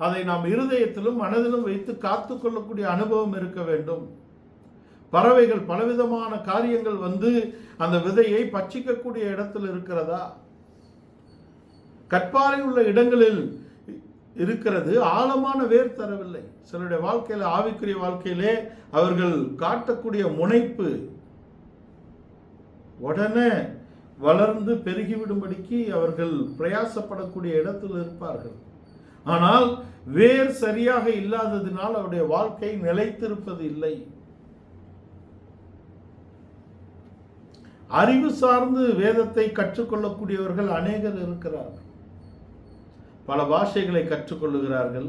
அதை நாம் இருதயத்திலும் மனதிலும் வைத்து காத்து கொள்ளக்கூடிய அனுபவம் இருக்க வேண்டும். பறவைகள் பலவிதமான காரியங்கள் வந்து அந்த விதையை பட்சிக்கக்கூடிய இடத்தில் இருக்கிறதா? கற்பாறை உள்ள இடங்களில் இருக்கிறது, ஆழமான வேர் தரவில்லை. சிலருடைய வாழ்க்கையில, ஆவிக்குரிய வாழ்க்கையிலே அவர்கள் காட்டக்கூடிய முனைப்பு உடனே வளர்ந்து பெருகிவிடும்படிக்கு அவர்கள் பிரயாசப்படக்கூடிய இடத்தில் இருப்பார்கள். ஆனால் வேர் சரியாக இல்லாததினால் அவருடைய வாழ்க்கை நிலைத்திருப்பது இல்லை. அறிவு சார்ந்து வேதத்தை கற்றுக்கொள்ளக்கூடியவர்கள் அநேகர் இருக்கிறார்கள். பல பாஷைகளை கற்றுக்கொள்ளுகிறார்கள்,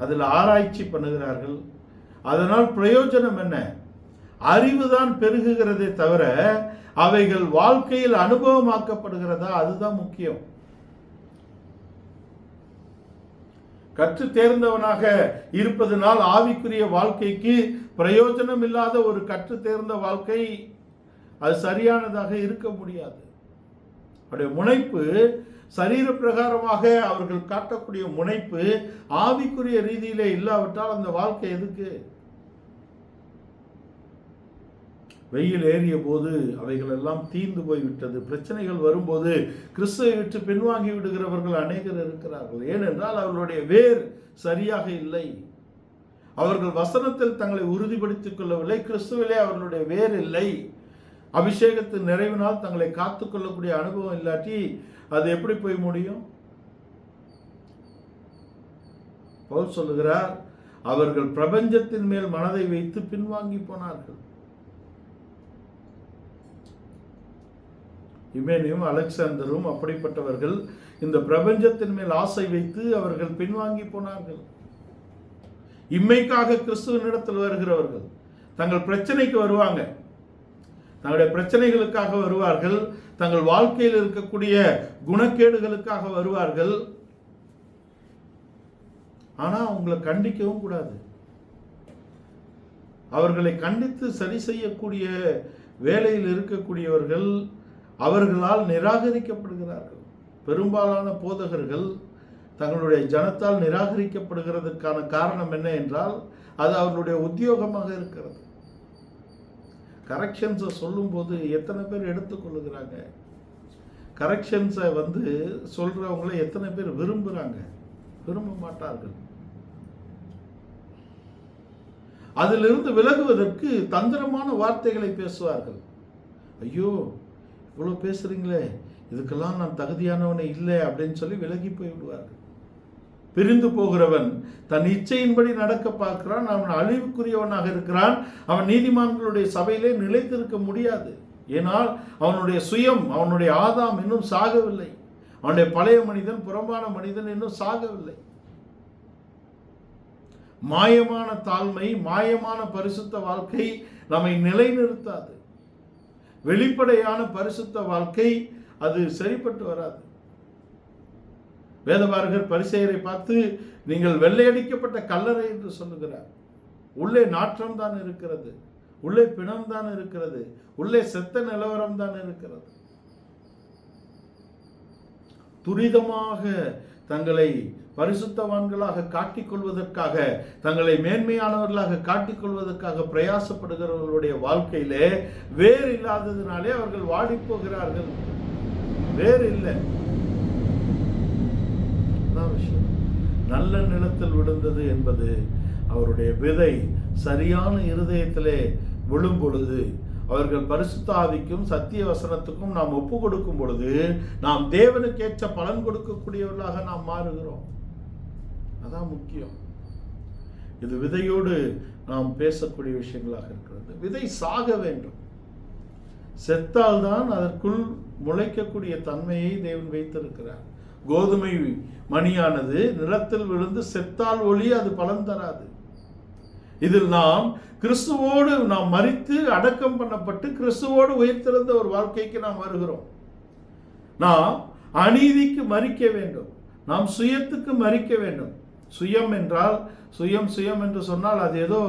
அதில் ஆராய்ச்சி பண்ணுகிறார்கள். அதனால் பிரயோஜனம் என்ன? அறிவுதான் பெருகுகிறதே தவிர அவைகள் வாழ்க்கையில் அனுபவமாக்கப்படுகிறதா? அதுதான் முக்கியம். கற்று தேர்ந்தவனாக இருப்பதனால் ஆவிக்குரிய வாழ்க்கைக்கு பிரயோஜனம் இல்லாத ஒரு கற்று தேர்ந்த வாழ்க்கை அது சரியானதாக இருக்க முடியாது. அவருடைய முனைப்பு சரீர பிரகாரமாக அவர்கள் காட்டக்கூடிய முனைப்பு ஆவிக்குரிய ரீதியிலே இல்லாவிட்டால் அந்த வாழ்க்கை எதுக்கு? வெயில் ஏறிய போது அவைகள் எல்லாம் தீர்ந்து போய்விட்டது. பிரச்சனைகள் வரும்போது கிறிஸ்துவை விட்டு பின்வாங்கி விடுகிறவர்கள் அநேகர் இருக்கிறார்கள். ஏனென்றால் அவர்களுடைய வேர் சரியாக இல்லை. அவர்கள் வசனத்தில் தங்களை உறுதிப்படுத்திக் கொள்ளவில்லை. கிறிஸ்துவிலே அவர்களுடைய வேர் இல்லை. அபிஷேகத்தின் நிறைவினால் தங்களை காத்துக்கொள்ளக்கூடிய அனுபவம் இல்லாட்டி அது எப்படி போய் முடியும்? பவுல் சொல்லுகிறார், அவர்கள் பிரபஞ்சத்தின் மேல் மனதை வைத்து பின்வாங்கி போனார்கள். இமேனியும் அலெக்சாந்தரும் அப்படிப்பட்டவர்கள். இந்த பிரபஞ்சத்தின் மேல் ஆசை வைத்து அவர்கள் பின்வாங்கி போனார்கள். இம்மைக்காக கிறிஸ்துவினிடத்தில் வருகிறவர்கள் தங்கள் பிரச்சனைக்கு வருவாங்க. தங்களுடைய பிரச்சனைகளுக்காக வருவார்கள், தங்கள் வாழ்க்கையில் இருக்கக்கூடிய குணக்கேடுகளுக்காக வருவார்கள். ஆனா அவங்களை கண்டிக்கவும் கூடாது. அவர்களை கண்டித்து சரி செய்யக்கூடிய வேலையில் இருக்கக்கூடியவர்கள் அவர்களால் நிராகரிக்கப்படுகிறார்கள். பெரும்பாலான போதகர்கள் தங்களுடைய ஜனத்தால் நிராகரிக்கப்படுகிறதுக்கான காரணம் என்ன என்றால் அது அவர்களுடைய உத்தியோகமாக இருக்கிறது. கரெக்ஷன்ஸை சொல்லும்போது எத்தனை பேர் எடுத்துக்கொள்ளுகிறாங்க? கரெக்ஷன்ஸை சொல்றவங்களை எத்தனை பேர் விரும்புகிறாங்க? விரும்ப மாட்டார்கள். அதிலிருந்து விலகுவதற்கு தந்திரமான வார்த்தைகளை பேசுவார்கள். ஐயோ இவ்வளோ பேசுறீங்களே, இதுக்கெல்லாம் நான் தகுதியானவனே இல்லை அப்படின்னு சொல்லி விலகி போய் விடுவார்கள். பிரிந்து போகிறவன் தன் இச்சையின்படி நடக்க பார்க்கிறான், அவன் அழிவுக்குரியவனாக இருக்கிறான். அவன் நீதிமான்களுடைய சபையிலே நிலைத்திருக்க முடியாது. ஏனால் அவனுடைய சுயம், அவனுடைய ஆதாம் இன்னும் சாகவில்லை. அவனுடைய பழைய மனிதன், புறம்பான மனிதன் இன்னும் சாகவில்லை. மாயமான தாழ்மை, மாயமான பரிசுத்த வாழ்க்கை நம்மை நிலைநிறுத்தாது. வெளிப்படையான பரிசுத்த வாழ்க்கை அது சரிப்பட்டு வராது. வேதபாரகர் பரிசேயரை பார்த்து நீங்கள் வெள்ளையடிக்கப்பட்ட கல்லறை என்று சொல்லுகிறார். உள்ளே நாற்றம் தான் இருக்கிறது, உள்ளே பிணம் தான் இருக்கிறது, உள்ளே செத்த நிலவரம் தான் இருக்கிறது. துரிதமாக தங்களை பரிசுத்தவான்களாக காட்டிக்கொள்வதற்காக, தங்களை மேன்மையானவர்களாக காட்டிக்கொள்வதற்காக பிரயாசப்படுகிறவர்களுடைய வாழ்க்கையிலே வேறு இல்லாததினாலே அவர்கள் வாடி போகிறார்கள். வேறு இல்லை. விஷயம் நல்ல நிலத்தில் விழுந்தது என்பது அவருடைய விதை சரியான இருதயத்திலே விழும் பொழுது, அவர்கள் பரிசுத்த ஆவிக்கும் சத்திய வசனத்துக்கும் நாம் ஒப்பு கொடுக்கும் பொழுது நாம் தேவனுக்கேற்ற பலன் கொடுக்கக்கூடியவர்களாக நாம் மாறுகிறோம். அதான் முக்கியம். இது விதையோடு நாம் பேசக்கூடிய விஷயங்களாக இருக்கிறது. விதை சாக வேண்டும். செத்தால்தான் அதற்குள் முளைக்கக்கூடிய தன்மையை தேவன் வைத்திருக்கிறார். கோதுமை மணியானது நிலத்தில் விழுந்து செத்தால் ஒளி அது பலன் தராது. இதில் நாம் கிறிஸ்துவோடு நாம் மரித்து அடக்கம் பண்ணப்பட்டு கிறிஸ்துவோடு உயிர்த்தெழுந்த ஒரு வாழ்க்கைக்கு நாம் வருகிறோம். நாம் அநீதிக்கு மரிக்க வேண்டும். நாம் சுயத்துக்கு மரிக்க வேண்டும். சுயம் என்றால் சுயம் என்று சொன்னால் அது ஏதோ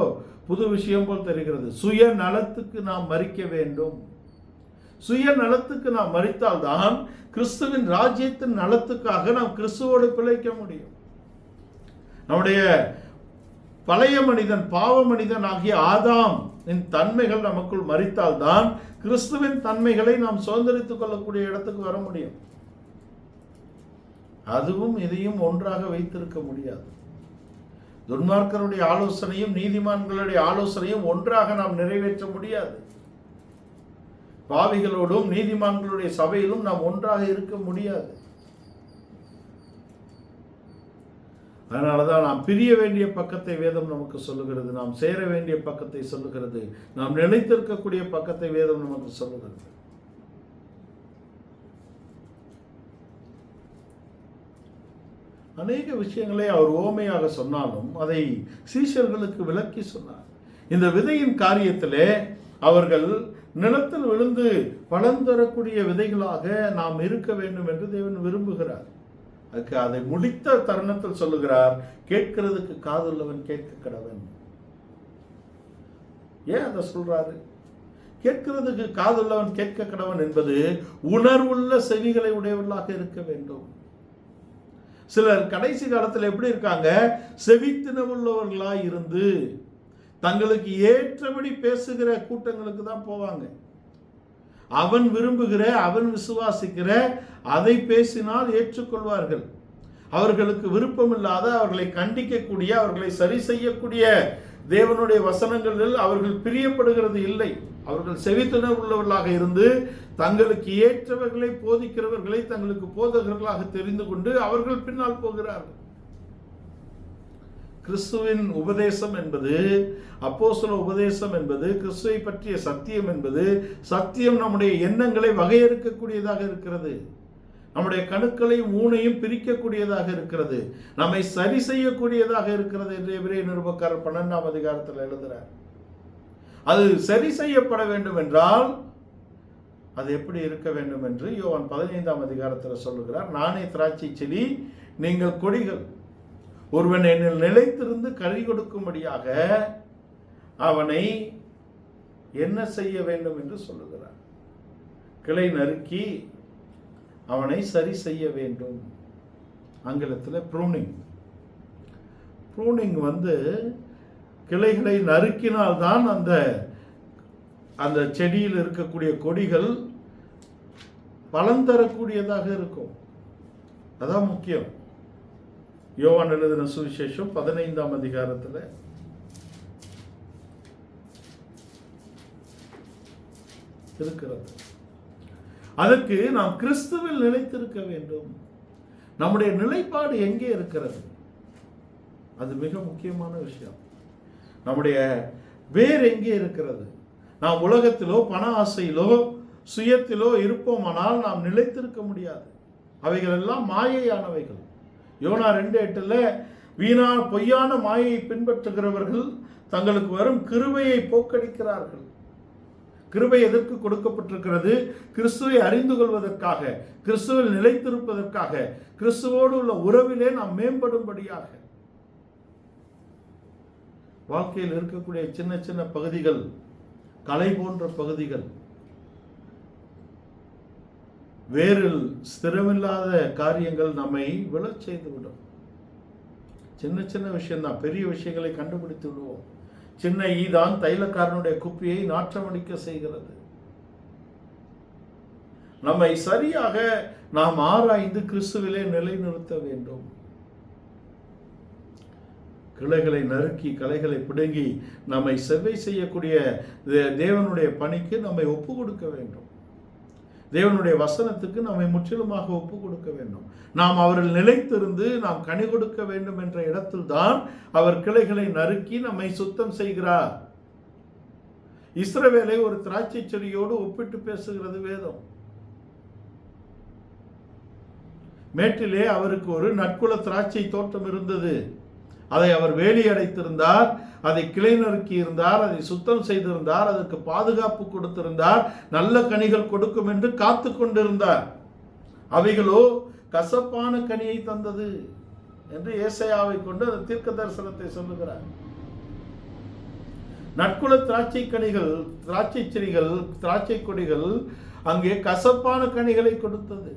புது விஷயம் போல் தெரிகிறது. சுய நலத்துக்கு நாம் மரிக்க வேண்டும். சுய நலத்துக்கு நாம் மரித்தால்தான் கிறிஸ்துவின் ராஜ்யத்தின் நலத்துக்காக நாம் கிறிஸ்துவோடு பிழைக்க முடியும். நம்முடைய பழைய மனிதன், பாவ மனிதன் ஆகிய ஆதாம் தன்மைகள் நமக்குள் மரித்தால்தான் கிறிஸ்துவின் தன்மைகளை நாம் சுதந்திரித்துக் கொள்ளக்கூடிய இடத்துக்கு வர முடியும். அதுவும் இதையும் ஒன்றாக வைத்திருக்க முடியாது. துன்மார்க்கருடைய ஆலோசனையும் நீதிமான்களுடைய ஆலோசனையும் ஒன்றாக நாம் நிறைவேற்ற முடியாது. பாவிகளோடும் நீதிமான்களுடைய சபையிலும் நாம் ஒன்றாக இருக்க முடியாது. அதனாலதான் நாம் பிரிய வேண்டிய பக்கத்தை வேதம் நமக்கு சொல்லுகிறது, நாம் சேர வேண்டிய பக்கத்தை சொல்லுகிறது, நாம் நிலைத்திருக்கக்கூடிய பக்கத்தை வேதம் நமக்கு சொல்லுகிறது. அநேக விஷயங்களை அவர் ஓமையாக சொன்னாலும் அதை சீஷர்களுக்கு விளக்கி சொன்னார். இந்த விதையின் காரியத்திலே அவர்கள் நிலத்தில் விழுந்து பலன் தரக்கூடிய விதைகளாக நாம் இருக்க வேண்டும் என்று தேவன் விரும்புகிறார். அதுக்கு அதை முடித்த தருணத்தில் சொல்லுகிறார், கேட்கிறதுக்கு காதுள்ளவன் கேட்க கடவன். ஏன் அதை சொல்றாரு? கேட்கிறதுக்கு காதுள்ளவன் கேட்க கடவன் என்பது உணர்வுள்ள செவிகளை உடையவர்களாக இருக்க வேண்டும். சிலர் கடைசி காலத்தில் எப்படி இருக்காங்க? செவித்தினவுள்ளவர்களாய் இருந்து தங்களுக்கு ஏற்றபடி பேசுகிற கூட்டங்களுக்கு தான் போவாங்க. அவன் விரும்புகிற, அவன் விசுவாசிக்கிற அதை பேசினால் ஏற்றுக்கொள்வார்கள். அவர்களுக்கு விருப்பமில்லாத, அவர்களை கண்டிக்கக்கூடிய, அவர்களை சரி செய்யக்கூடிய தேவனுடைய வசனங்களில் அவர்கள் பிரியப்படுகிறது இல்லை. அவர்கள் செவித்துணர்வுள்ளவர்களாக இருந்து தங்களுக்கு ஏற்றவர்களை போதிக்கிறவர்களை தங்களுக்கு போதகர்களாக தெரிந்து கொண்டு அவர்கள் பின்னால் போகிறார்கள். கிறிஸ்துவின் உபதேசம் என்பது, அப்போஸ்தல உபதேசம் என்பது, கிறிஸ்துவை பற்றிய சத்தியம் என்பது, சத்தியம் நம்முடைய எண்ணங்களை வகையறுக்கக்கூடியதாக இருக்கிறது. நம்முடைய கணுக்களையும் ஊனையும் பிரிக்கக்கூடியதாக இருக்கிறது. நம்மை சரி செய்யக்கூடியதாக இருக்கிறது என்று எபிரேய நிருபக்காரர் 12ஆம் அதிகாரத்தில் எழுதுகிறார். அது சரி செய்யப்பட வேண்டும் என்றால் அது எப்படி இருக்க வேண்டும் என்று யோவான் 15ஆம் அதிகாரத்தில் சொல்லுகிறார். நானே திராட்சை செடி, நீங்கள் கொடிகள். ஒருவன் என்னில் நிலைத்திருந்து கனி கொடுக்கும்படியாக அவனை என்ன செய்ய வேண்டும் என்று சொல்லுகிறார். கிளை நறுக்கி அவனை சரி செய்ய வேண்டும். ஆங்கிலத்தில் ப்ரூனிங். ப்ரூனிங் கிளைகளை நறுக்கினால்தான் அந்த செடியில் இருக்கக்கூடிய கொடிகள் பலன் தரக்கூடியதாக இருக்கும். அதான் முக்கியம். யோவான் எழுதின சுவிசேஷம் 15ஆம் அதிகாரத்தில் இருக்கிறது. அதற்கு நாம் கிறிஸ்துவில் நிலைத்திருக்க வேண்டும். நம்முடைய நிலைப்பாடு எங்கே இருக்கிறது? அது மிக முக்கியமான விஷயம். நம்முடைய வேர் எங்கே இருக்கிறது? நாம் உலகத்திலோ பண ஆசையிலோ சுயத்திலோ இருப்போமானால் நாம் நிலைத்திருக்க முடியாது. அவைகள் எல்லாம் மாயையானவைகள். யோனா 2:8 பொய்யான மாயையை பின்பற்றுகிறவர்கள் தங்களுக்கு வரும் கிருபையை போக்கடிக்கிறார்கள். கிருபை எதற்கு கொடுக்கப்பட்டிருக்கிறது? கிறிஸ்துவை அறிந்து கொள்வதற்காக, கிறிஸ்துவில் நிலைத்திருப்பதற்காக, கிறிஸ்துவோடு உள்ள உறவிலே நாம் மேம்படும்படியாக. வாழ்க்கையில் இருக்கக்கூடிய சின்ன சின்ன பகுதிகள், கலை போன்ற பகுதிகள், வேரில் ஸ்திரமில்லாத காரியங்கள் நம்மை விழச் செய்துவிடும். சின்ன சின்ன விஷயம்தான், பெரிய விஷயங்களை கண்டுபிடித்து விடுவோம். சின்ன ஈதான் தைலக்காரனுடைய குப்பியை நாற்றமடிக்க செய்கிறது. நம்மை சரியாக நாம் ஆராய்ந்து கிறிஸ்துவிலே நிலைநிறுத்த வேண்டும். கிளைகளை நறுக்கி களைகளை பிடுங்கி நம்மை செவ்வை செய்யக்கூடிய தேவனுடைய பணிக்கு நம்மை ஒப்பு கொடுக்க வேண்டும். தேவனுடைய வசனத்துக்கு நம்மை முற்றிலுமாக ஒப்பு கொடுக்க வேண்டும். நாம் அவரில் நிலைத்திருந்து நாம் கனி கொடுக்க வேண்டும் என்ற இடத்தில் தான் அவர் கிளைகளை நறுக்கி நம்மை சுத்தம் செய்கிறார். இஸ்ரவேலை ஒரு திராட்சை செடியோடு ஒப்பிட்டு பேசுகிறது வேதம். மேட்டிலே அவருக்கு ஒரு நற்குல திராட்சை தோட்டம் இருந்தது. அதை அவர் வேலி அடைத்திருந்தார், அதை கிளை நறுக்கி இருந்தார், அதை சுத்தம் செய்திருந்தார், அதற்கு பாதுகாப்பு கொடுத்திருந்தார், நல்ல கனிகள் கொடுக்கும் என்று காத்து கொண்டிருந்தார். அவைகளோ கசப்பான கனியை தந்தது என்று ஏசாயாவை கொண்டு அந்த தீர்க்க தரிசனத்தை சொல்லுகிறார். நற்குல திராட்சை கனிகள், திராட்சை செடிகள், திராட்சை கொடிகள் அங்கே கசப்பான கனிகளை கொடுத்தது.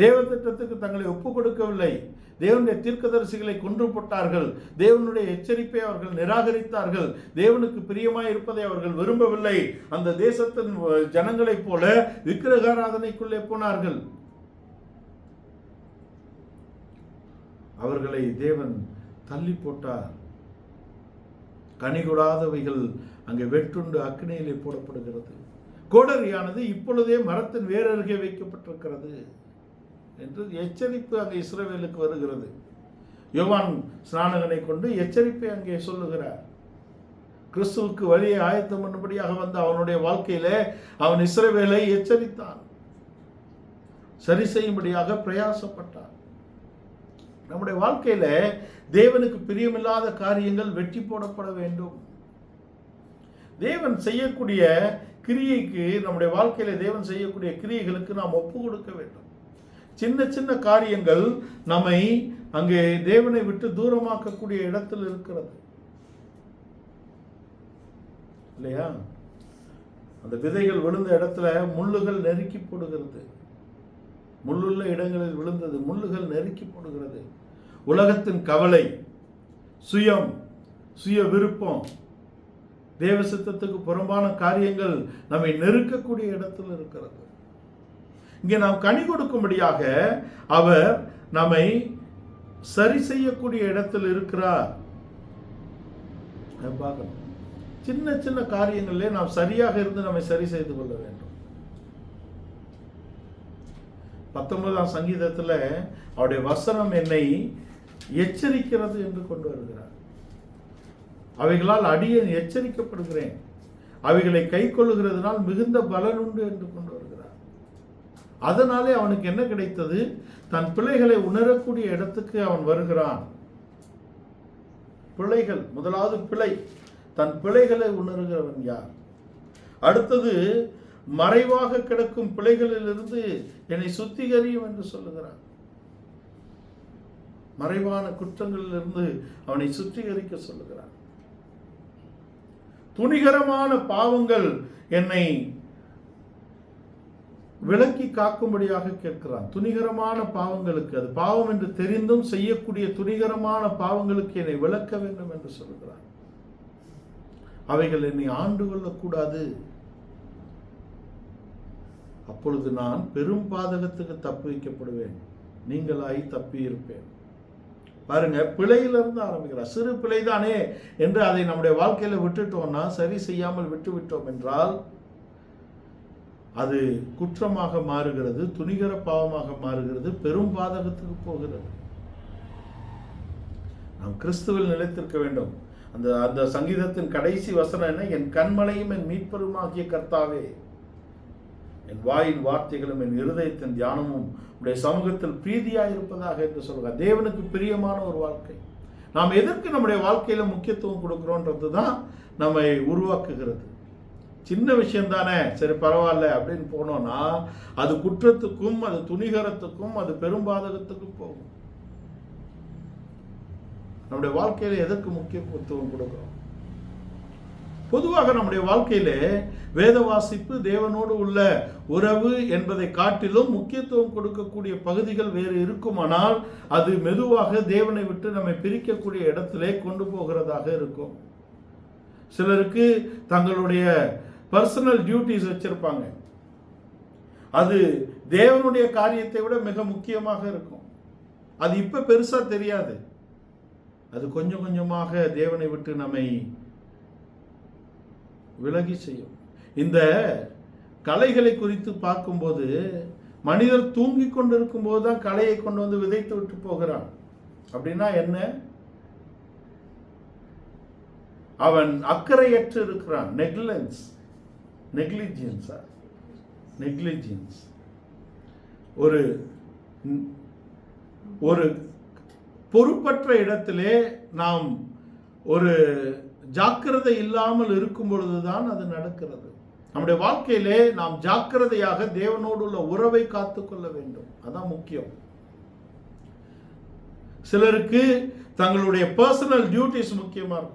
தேவ திட்டத்துக்கு தங்களை ஒப்பு கொடுக்கவில்லை. தேவனுடைய தீர்க்கதரிசிகளை கொன்று போட்டார்கள். தேவனுடைய எச்சரிப்பை அவர்கள் நிராகரித்தார்கள். தேவனுக்கு பிரியமாய் இருப்பதை அவர்கள் விரும்பவில்லை. அந்த தேசத்தின் ஜனங்களைப் போல விக்கிரகாராதனைக்குள்ளே போனார்கள். அவர்களை தேவன் தள்ளி போட்டார். கனிகொடாதவைகள் அங்கே வெட்டுண்டு அக்னியிலே போடப்படுகிறது. கோடரியானது இப்பொழுதே மரத்தின் வேறருகே வைக்கப்பட்டிருக்கிறது என்று எச்சரிப்பு அங்கே இஸ்ரவேலுக்கு வருகிறது. யோவான் ஸ்நானகனை கொண்டு எச்சரிப்பை அங்கே சொல்லுகிறார். கிறிஸ்துவுக்கு வழியை ஆயத்தம் பண்ணும்படியாக வந்த அவனுடைய வாழ்க்கையிலே அவன் இஸ்ரவேலை எச்சரித்தான், சரி செய்யும்படியாக பிரயாசப்பட்டான். நம்முடைய வாழ்க்கையில தேவனுக்கு பிரியமில்லாத காரியங்கள் வெட்டி போடப்பட வேண்டும். தேவன் செய்யக்கூடிய கிரியைக்கு, நம்முடைய வாழ்க்கையில தேவன் செய்யக்கூடிய கிரியைகளுக்கு நாம் ஒப்பு கொடுக்க வேண்டும். சின்ன சின்ன காரியங்கள் நம்மை அங்கே தேவனை விட்டு தூரமாக்கக்கூடிய இடத்தில் இருக்கிறது இல்லையா? அந்த விதைகள் விழுந்த இடத்துல முள்ளுகள் நெருக்கி போடுகிறது. முள்ளுள்ள இடங்களில் விழுந்தது முள்ளுகள் நெருக்கி போடுகிறது. உலகத்தின் கவலை, சுயம், சுய விருப்பம், தேவ சித்தத்துக்கு புறம்பான காரியங்கள் நம்மை நெருக்கக்கூடிய இடத்தில் இருக்கிறது. இங்கே நாம் கனி கொடுக்கும்படியாக அவர் நம்மை சரி செய்யக்கூடிய இடத்தில் இருக்கிறார். பார்க்கணும். சின்ன சின்ன காரியங்களிலே நாம் சரியாக இருந்து நம்மை சரி செய்து கொள்ள வேண்டும். 19ஆம் சங்கீதத்தில் அவருடைய வசனம் என்னை எச்சரிக்கிறது என்று கொண்டு வருகிறார். அவைகளால் அடியேன் எச்சரிக்கப்படுகிறேன், அவைகளை கை கொள்ளுகிறதுனால் மிகுந்த பலன் உண்டு என்று கொண்டு வருகிறார். அதனாலே அவனுக்கு என்ன கிடைத்தது? தன் பிள்ளைகளை உணரக்கூடிய இடத்துக்கு அவன் வருகிறான். பிள்ளைகள், முதலாவது பிள்ளை, தன் பிள்ளைகளை உணர்கிறவன் யார்? அடுத்தது, மறைவாக கிடக்கும் பிழைகளிலிருந்து என்னை சுத்திகரியும் என்று சொல்லுகிறார். மறைவான குற்றங்களிலிருந்து அவனை சுத்திகரிக்க சொல்லுகிறார். துணிகரமான பாவங்கள் என்னை விலக்கி காக்கும்படியாக கேட்கிறான். துணிகரமான பாவங்களுக்கு, அது பாவம் என்று தெரிந்தும் செய்யக்கூடிய துணிகரமான பாவங்களுக்கு என்னை விலக்க வேண்டும் என்று சொல்கிறான். அவைகள் என்னை ஆண்டு கொள்ளக்கூடாது. அப்பொழுது நான் பெரும் பாதகத்துக்கு தப்பி வைக்கப்படுவேன், நீங்களாய் தப்பி இருப்பேன். பாருங்க, பிழையிலிருந்து ஆரம்பிக்கிறார். சிறு பிழைதானே என்று அதை நம்முடைய வாழ்க்கையில விட்டுட்டோம்னா, சரி செய்யாமல் விட்டு விட்டோம் என்றால் அது குற்றமாக மாறுகிறது, துணிகர பாவமாக மாறுகிறது, பெரும் பாதகத்துக்கு போகிறது. நாம் கிறிஸ்துவில் நிலைத்திருக்க வேண்டும். அந்த சங்கீதத்தின் கடைசி வசனம் என்ன? என் கண்மலையும் என் மீட்பருமாகிய கர்த்தாவே, என் வாயின் வார்த்தைகளும் என் இருதயத்தின் தியானமும் உடைய சமூகத்தில் பிரீதியாக இருப்பதாக என்று சொல்கிறார். தேவனுக்கு பிரியமான ஒரு வாழ்க்கை. நாம் எதற்கு நம்முடைய வாழ்க்கையில முக்கியத்துவம் கொடுக்கிறோன்றது தான் நம்மை உருவாக்குகிறது. சின்ன விஷயம் தானே, சரி பரவாயில்ல அப்படின்னு போனோம்னா அது குற்றத்துக்கும், அது துணிகரத்துக்கும், அது பெரும்பாதகத்துக்கும் போகும். நம்முடைய வாழ்க்கையில எதற்கு முக்கியத்துவம் கொடுக்கிறோம்? பொதுவாக நம்முடைய வாழ்க்கையில வேத வாசிப்பு, தேவனோடு உள்ள உறவு என்பதை காட்டிலும் முக்கியத்துவம் கொடுக்கக்கூடிய பகுதிகள் வேறு இருக்குமானால் அது மெதுவாக தேவனை விட்டு நம்மை பிரிக்கக்கூடிய இடத்திலே கொண்டு போகிறதாக இருக்கும். சிலருக்கு தங்களுடைய பர்சனல் டியூட்டிஸ் வச்சிருப்பாங்க. அது தேவனுடைய காரியத்தை விட மிக முக்கியமாக இருக்கும். அது இப்ப பெருசா தெரியாது. அது கொஞ்சம் கொஞ்சமாக தேவனை விட்டு நம்மை விலகி செய்யும். இந்த களைகளை குறித்து பார்க்கும்போது, மனிதர் தூங்கி கொண்டிருக்கும் போதுதான் களையை கொண்டு வந்து விதைத்து விட்டு போகிறான். அப்படின்னா என்ன? அவன் அக்கறையற்று இருக்கிறான். நெக்லிஜென்ஸ். ஒரு பொறுப்பற்ற இடத்திலே நாம் ஒரு ஜாக்கிரதை இல்லாமல் இருக்கும் பொழுதுதான் அது நடக்கிறது. நம்முடைய வாழ்க்கையிலே நாம் ஜாக்கிரதையாக தேவனோடு உள்ள உறவை காத்துக்கொள்ள வேண்டும். அதான் முக்கியம். சிலருக்கு தங்களுடைய பர்சனல் டியூட்டிஸ் முக்கியமா இருக்கும்.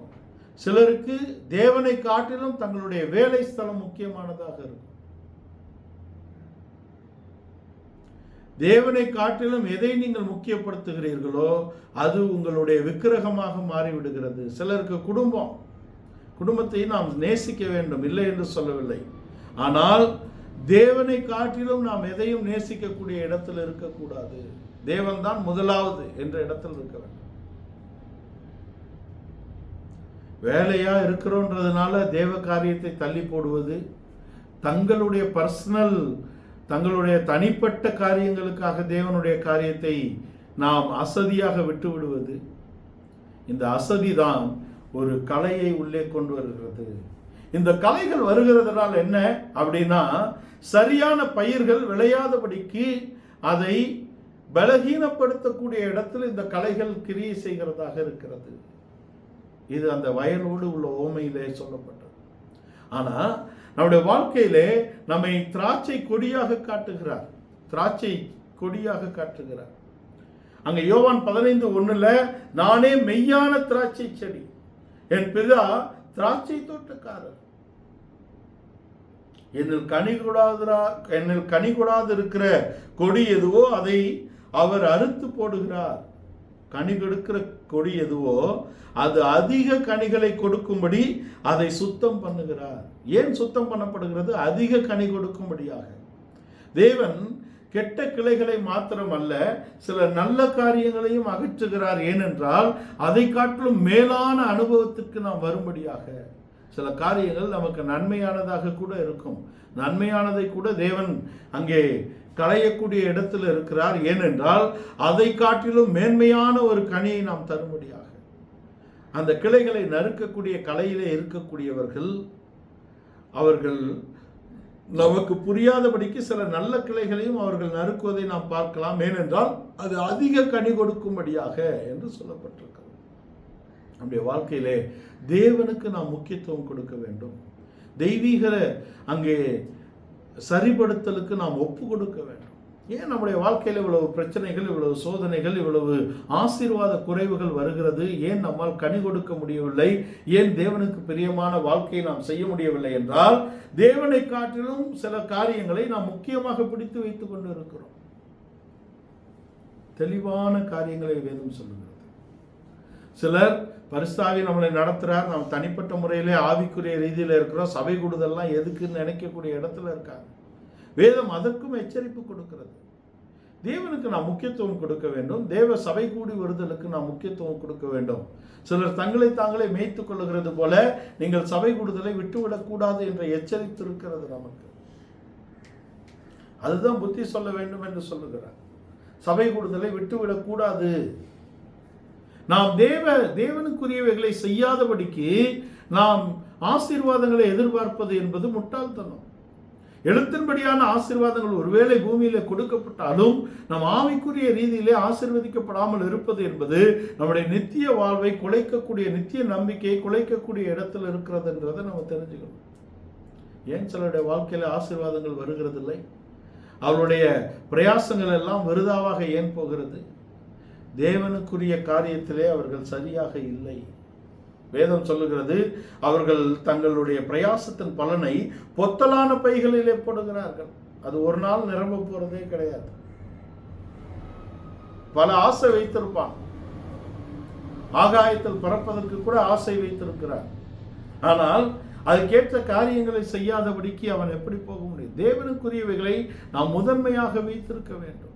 சிலருக்கு தேவனை காட்டிலும் தங்களுடைய வேலை ஸ்தலம் முக்கியமானதாக இருக்கும். தேவனை காட்டிலும் எதை நீங்கள் முக்கியப்படுத்துகிறீர்களோ அது உங்களுடைய விக்கிரகமாக மாறிவிடுகிறது. சிலருக்கு குடும்பத்தை நாம் நேசிக்க வேண்டும், இல்லை என்று சொல்லவில்லை. ஆனால் தேவனை காட்டிலும் நாம் எதையும் நேசிக்கக்கூடிய இடத்தில் இருக்கக்கூடாது. தேவன் தான் முதலாவது என்ற இடத்தில் இருக்க வேண்டும். வேலையா இருக்கிறோன்றதுனால தேவ காரியத்தை தள்ளி போடுவது, தங்களுடைய பர்சனல், தங்களுடைய தனிப்பட்ட காரியங்களுக்காக தேவனுடைய காரியத்தை நாம் அசதியாக விட்டு விடுவது, இந்த அசதிதான் ஒரு கலையை உள்ளே கொண்டு வருகிறது. இந்த கலைகள் வருகிறதுனால என்ன அப்படின்னா, சரியான பயிர்கள் விளையாதபடிக்கு அதை பலகீனப்படுத்தக்கூடிய இடத்தில் இந்த கலைகள் கிரியை செய்கிறதாக இருக்கிறது. இது அந்த வயலோடு உள்ள ஓமையிலே சொல்லப்பட்டது. ஆனா நம்முடைய வாழ்க்கையிலே நம்மை திராட்சை கொடியாக காட்டுகிறார். அங்க யோவான் 15:1 நானே மெய்யான திராட்சை செடி, என் பிதா திராட்சை தோட்டக்காரர். என்னில் கனி கொடாது இருக்கிற கொடி எதுவோ அதை அவர் அறுத்து போடுகிறார். கனி கொடுக்கிற கொடி எதுவோ அது அதிக கனிகளை கொடுக்கும்படி அதை சுத்தம் பண்ணுகிறார். ஏன் சுத்தம் பண்ணப்படுகிறது? அதிக கனி கொடுக்கும்படியாக. தேவன் கெட்ட கிளைகளை மாத்திரமல்ல, சில நல்ல காரியங்களையும் அகற்றுகிறார். ஏனென்றால் அதை காட்டிலும் மேலான அனுபவத்திற்கு நாம் வரும்படியாக. சில காரியங்கள் நமக்கு நன்மையானதாக கூட இருக்கும். நன்மையானதை கூட தேவன் அங்கே களையக்கூடிய இடத்தில் இருக்கிறார். ஏனென்றால் அதை காட்டிலும் மேன்மையான ஒரு கனியை நாம் தரும்படியாக. அந்த கிளைகளை நறுக்கக்கூடிய கலையிலே இருக்கக்கூடியவர்கள், அவர்கள் நமக்கு புரியாதபடிக்கு சில நல்ல கிளைகளையும் அவர்கள் நறுக்குவதை நாம் பார்க்கலாம். ஏனென்றால் அது அதிக கனி கொடுக்கும்படியாக என்று சொல்லப்பட்டிருக்கிறது. நம்முடைய வாழ்க்கையிலே தேவனுக்கு நாம் முக்கியத்துவம் கொடுக்க வேண்டும். தெய்வீக அங்கே சரிபடுத்தலுக்கு நாம் ஒப்பு கொடுக்க வேண்டும். ஏன் நம்முடைய வாழ்க்கையில் இவ்வளவு பிரச்சனைகள், இவ்வளவு சோதனைகள், இவ்வளவு ஆசீர்வாத குறைவுகள் வருகிறது? ஏன் நம்மால் கனி கொடுக்க முடியவில்லை? ஏன் தேவனுக்கு பிரியமான வாழ்க்கையை நாம் செய்ய முடியவில்லை என்றால், தேவனை காட்டிலும் சில காரியங்களை நாம் முக்கியமாக பிடித்து வைத்துக் கொண்டு இருக்கிறோம். தெளிவான காரியங்களை வேதம் சொல்லுகிறது. சிலர் பரிசுத்தாவி நம்மளை நடத்துகிறார், நாம் தனிப்பட்ட முறையிலே ஆவிக்குரிய ரீதியில் இருக்கிறோம், சபை கூடுதல்லாம் எதுக்குன்னு நினைக்கக்கூடிய இடத்துல இருக்காங்க. வேதம் அதற்கும் எச்சரிப்பு கொடுக்கிறது. தேவனுக்கு நாம் முக்கியத்துவம் கொடுக்க வேண்டும். தேவ சபை கூடி வருதலுக்கு நாம் முக்கியத்துவம் கொடுக்க வேண்டும். சிலர் தங்களை தாங்களே மேய்த்துக் கொள்ளுகிறது போல நீங்கள் சபை கூடுதலை விட்டுவிடக்கூடாது என்று எச்சரித்திருக்கிறது நமக்கு. அதுதான் புத்தி சொல்ல வேண்டும் என்று சொல்லுகிறார். சபை கூடுதலை விட்டுவிடக்கூடாது. நாம் தேவனுக்குரியவைகளை செய்யாதபடிக்கு நாம் ஆசீர்வாதங்களை எதிர்பார்ப்பது என்பது முட்டாள்தனம். எழுத்தின்படியான ஆசீர்வாதங்கள் ஒருவேளை பூமியிலே கொடுக்கப்பட்டாலும் நம் ஆவிக்குரிய ரீதியிலே ஆசீர்வதிக்கப்படாமல் இருப்பது என்பது நம்முடைய நித்திய வாழ்வை குலைக்கக்கூடிய, நித்திய நம்பிக்கையை குலைக்கக்கூடிய இடத்துல இருக்கிறது என்றதை நம்ம தெரிஞ்சுக்கணும். ஏன் சிலருடைய வாழ்க்கையில ஆசீர்வாதங்கள் வருகிறதில்லை? அவருடைய பிரயாசங்கள் எல்லாம் விருதாவாக ஏன் போகிறது? தேவனுக்குரிய காரியத்திலே அவர்கள் சரியாக இல்லை. வேதம் சொல்லுகிறது, அவர்கள் தங்களுடைய பிரயாசத்தின் பலனை பொத்தலான பைகளிலே போடுகிறார்கள். அது ஒரு நாள் நிரம்ப போறதே கிடையாது. பல ஆசை வைத்திருப்பான், ஆகாயத்தில் பறப்பதற்கு கூட ஆசை வைத்திருக்கிறார். ஆனால் அதுக்கேற்ற காரியங்களை செய்யாதபடிக்கு அவன் எப்படி போக முடியும்? தேவனுக்குரியவைகளை நாம் முதன்மையாக வைத்திருக்க வேண்டும்.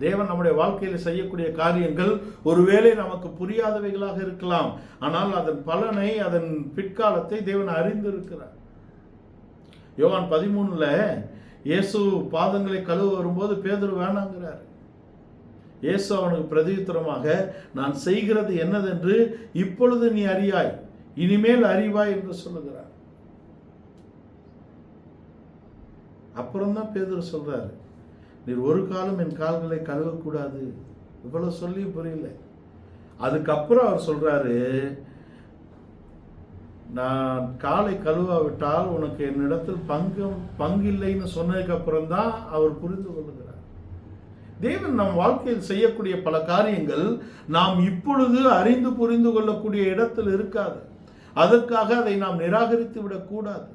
தேவன் நம்முடைய வாழ்க்கையில் செய்யக்கூடிய காரியங்கள் ஒருவேளை நமக்கு புரியாதவைகளாக இருக்கலாம். ஆனால் அதன் பலனை, அதன் பிற்காலத்தை தேவன் அறிந்திருக்கிறார். யோவான் 13ல இயேசு பாதங்களை கழுவ வரும்போது பேதுரு வேணாங்கிறார். இயேசு அவனுக்கு பிரதியுத்தரமாக, நான் செய்கிறது என்னதென்று இப்பொழுது நீ அறியாய், இனிமேல் அறிவாய் என்று சொல்லுகிறார். அப்புறம்தான் பேதுரு சொல்றாரு, நீர் ஒரு காலம் என் கால்களை கழுவக்கூடாது. இவ்வளவு சொல்லி புரியல. அதுக்கப்புறம் அவர் சொல்றாரு, நான் காலை கழுவாவிட்டால் உனக்கு என்னிடத்தில் பங்கில்லைன்னு சொன்னதுக்கு அப்புறம் தான் அவர் புரிந்து கொள்ளுகிறார். தேவன் நம் வாழ்க்கையில் செய்யக்கூடிய பல காரியங்கள் நாம் இப்பொழுது அறிந்து புரிந்து கொள்ளக்கூடிய இடத்தில் இருக்காது. அதற்காக அதை நாம் நிராகரித்து விடக்கூடாது.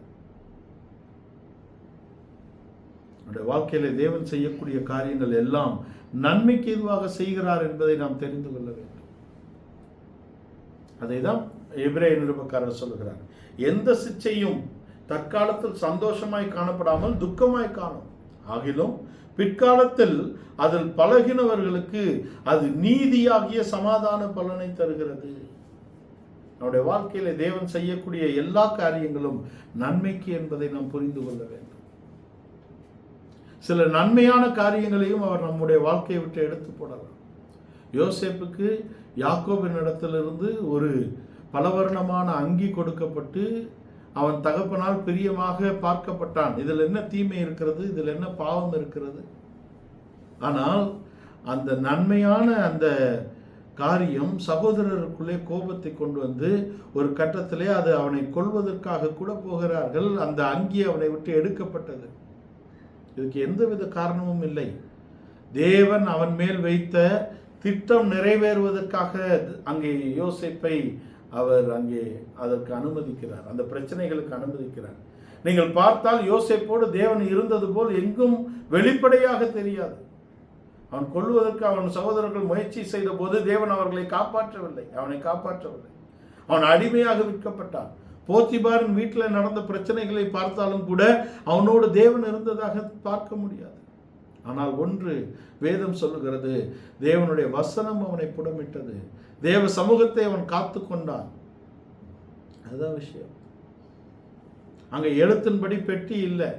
வாழ்க்கையில தேவன் செய்யக்கூடிய காரியங்கள் எல்லாம் நன்மைக்கு எதுவாக செய்கிறார் என்பதை நாம் தெரிந்து கொள்ள வேண்டும். அதை தான் எபிரேய நிருபக்காரர் சொல்லுகிறார், எந்த சிச்சையும் தற்காலத்தில் சந்தோஷமாய் காணப்படாமல் துக்கமாய் காணும், ஆகிலும் பிற்காலத்தில் அதில் பழகினவர்களுக்கு அது நீதியாகிய சமாதான பலனை தருகிறது. நம்முடைய வாழ்க்கையில தேவன் செய்யக்கூடிய எல்லா காரியங்களும் நன்மைக்கு என்பதை நாம் புரிந்து கொள்ள வேண்டும். சில நன்மையான காரியங்களையும் அவர் நம்முடைய வாழ்க்கையை விட்டு எடுத்து போடலாம். யோசேப்புக்கு யாக்கோபின் இடத்திலிருந்து ஒரு பலவர்ணமான அங்கி கொடுக்கப்பட்டு அவன் தகப்பனால் பிரியமாக பார்க்கப்பட்டான். இதில் என்ன தீமை இருக்கிறது? இதில் என்ன பாவம் இருக்கிறது? ஆனால் அந்த நன்மையான அந்த காரியம் சகோதரருக்குள்ளே கோபத்தை கொண்டு வந்து ஒரு கட்டத்திலே அது அவனை கொல்வதற்காக கூட போகிறார்கள். அந்த அங்கி அவனை விட்டு எடுக்கப்பட்டது. இதுக்கு எந்தவித காரணமும் இல்லை. தேவன் அவன் மேல் வைத்த திட்டம் நிறைவேறுவதற்காக அங்கே யோசேப்பை அவர் அங்கே அதற்கு அனுமதிக்கிறார், அந்த பிரச்சனைகளுக்கு அனுமதிக்கிறார். நீங்கள் பார்த்தால் யோசேப்போடு தேவன் இருந்தது போல் எங்கும் வெளிப்படையாக தெரியாது. அவன் கொல்லுவதற்கு அவன் சகோதரர்கள் முயற்சி செய்த போது தேவன் அவர்களை காப்பாற்றவில்லை, அவனை காப்பாற்றவில்லை. அவன் அடிமையாக விற்கப்பட்டான். போத்திபாரின் வீட்டில் நடந்த பிரச்சனைகளை பார்த்தாலும் கூட அவனோடு தேவன் இருந்ததாக பார்க்க முடியாது. ஆனால் ஒன்று வேதம் சொல்லுகிறது, தேவனுடைய வசனம் அவனை புடமிட்டது, தேவ சமூகத்தை அவன் காத்து கொண்டான். அதுதான் விஷயம். அங்கே எழுத்தின்படி பெட்டி இல்லை.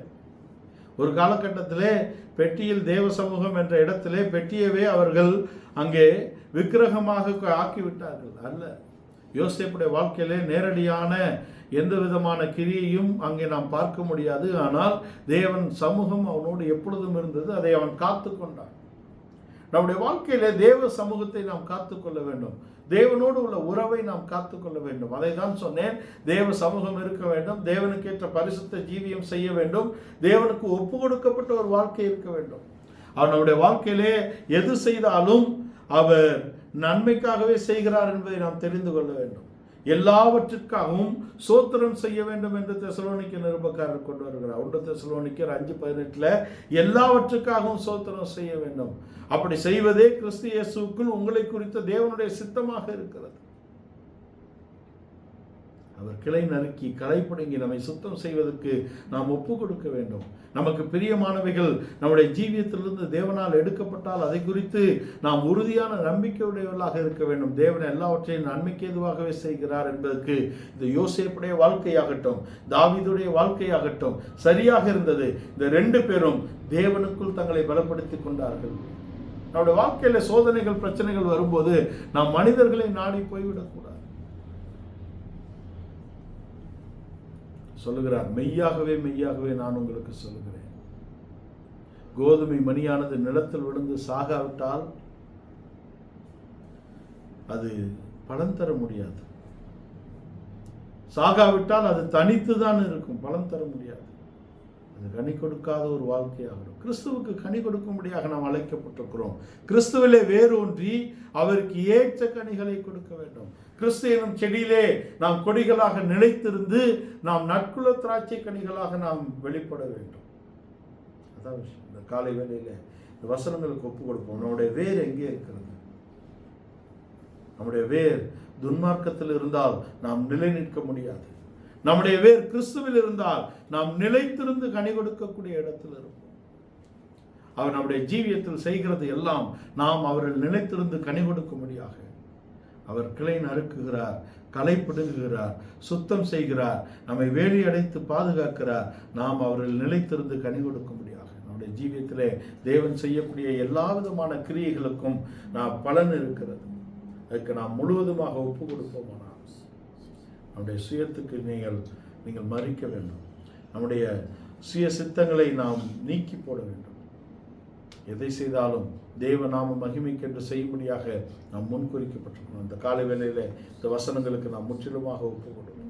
ஒரு காலகட்டத்திலே பெட்டியில் தேவ சமூகம் என்ற இடத்திலே பெட்டியவே அவர்கள் அங்கே விக்கிரகமாக ஆக்கிவிட்டார்கள். அல்ல, யோசேப்புடைய வாழ்க்கையிலே நேரடியான எந்த விதமான கிரியையும் அங்கே நாம் பார்க்க முடியாது. ஆனால் தேவன் சமூகம் அவனோடு எப்பொழுதும் இருந்தது, அதை அவன் காத்து கொண்டான். நம்முடைய வாழ்க்கையிலே தேவ சமூகத்தை நாம் காத்து கொள்ள வேண்டும். தேவனோடு உள்ள உறவை நாம் காத்துக்கொள்ள வேண்டும். அதை தான் சொன்னேன். தேவ சமூகம் இருக்க வேண்டும், தேவனுக்கேற்ற பரிசுத்த ஜீவியம் செய்ய வேண்டும், தேவனுக்கு ஒப்பு கொடுக்கப்பட்ட ஒரு வாழ்க்கை இருக்க வேண்டும். அவனுடைய வாழ்க்கையிலே எது செய்தாலும் அவர் நன்மைக்காகவே செய்கிறார் என்பதை நாம் தெரிந்து கொள்ள வேண்டும். எல்லாவற்றிற்காகவும் சோத்திரம் செய்ய வேண்டும் என்று தெசலோனிக்க நிருபக்காரர் கொண்டு வருகிறார். 1 தெசலோனிக்கர் 5:18 எல்லாவற்றுக்காகவும் சோத்திரம் செய்ய வேண்டும். அப்படி செய்வதே கிறிஸ்து இயேசுவுக்குள் உங்களை குறித்த தேவனுடைய சித்தமாக இருக்கிறது. அவர் கிளை நறுக்கி களை பிடுங்கி நம்மை சுத்தம் செய்வதற்கு நாம் ஒப்பு கொடுக்க வேண்டும். நமக்கு பிரியமானவைகள் நம்முடைய ஜீவியத்திலிருந்து தேவனால் எடுக்கப்பட்டால் அதை குறித்து நாம் உறுதியான நம்பிக்கையுடையவர்களாக இருக்க வேண்டும். தேவன் எல்லாவற்றையும் நன்மைக்கு ஏதுவாகவே செய்கிறார் என்பதற்கு இந்த யோசேப்புடைய வாழ்க்கையாகட்டும், தாவீதுடைய வாழ்க்கையாகட்டும் சரியாக இருந்தது. இந்த 2 பேரும் தேவனுக்குள் தங்களை பலப்படுத்தி கொண்டார்கள். நம்முடைய வாழ்க்கையில சோதனைகள், பிரச்சனைகள் வரும்போது நாம் மனிதர்களை நாடி போய்விடக்கூடாது. சொல்லுகிறார், மெய்யாகவே மெய்யாகவே நான் உங்களுக்கு சொல்லுகிறேன், கோதுமை மணியானது நிலத்தில் விழுந்து சாகாவிட்டால் அது பலன் தர முடியாது. சாகாவிட்டால் அது தனித்து தான் இருக்கும், பலன் தர முடியாது. அது கனி கொடுக்காத ஒரு வாழ்க்கையாகும். கிறிஸ்துவுக்கு கனி கொடுக்கும்படியாக நாம் அழைக்கப்பட்டிருக்கிறோம். கிறிஸ்துவிலே வேரூன்றி அவருக்கு ஏற்ற கனிகளை கொடுக்க வேண்டும். கிறிஸ்து எனும் செடியிலே நாம் கொடிகளாக நிலைத்திருந்து நாம் நற்குல திராட்சை கனிகளாக நாம் வெளிப்பட வேண்டும். அதான் விஷயம். இந்த காலை வேளையில இந்த வசனங்களுக்கு ஒப்பு கொடுப்போம். நம்முடைய வேர் எங்கே இருக்கிறது? நம்முடைய வேர் துன்மார்க்கத்தில் இருந்தால் நாம் நிலை நிற்க முடியாது. நம்முடைய வேர் கிறிஸ்துவில் இருந்தால் நாம் நிலைத்திருந்து கனி கொடுக்கக்கூடிய இடத்தில் இருப்போம். அவர் நம்முடைய ஜீவியத்தில் செய்கிறது எல்லாம் நாம் அவர்கள் நிலைத்திருந்து கனி கொடுக்கும்படியாக அவர் கிளை நறுக்குகிறார், களை பிடுங்குகிறார், சுத்தம் செய்கிறார், நம்மை வேலி அடைத்து பாதுகாக்கிறார். நாம் அவர்கள் நிலைத்திருந்து கனி கொடுக்கும்படியாக நம்முடைய ஜீவியத்திலே தேவன் செய்யக்கூடிய எல்லா விதமான கிரியைகளுக்கும் நாம் பலன் இருக்கிறது. அதுக்கு நாம் முழுவதுமாக ஒப்பு கொடுப்போமானால் நம்முடைய சுயத்துக்கு நீங்கள் மறிக்க வேண்டும். நம்முடைய சுய சித்தங்களை நாம் நீக்கி போட வேண்டும். எதை செய்தாலும் தேவ நாம மகிமைக்கென்று செய்யும்படியாக நாம் முன்குறிக்கப்பட்டிருக்கணும். இந்த காலை வேளையில இந்த வசனங்களுக்கு நாம் முற்றிலுமாக ஒப்பு கொடுக்கணும்.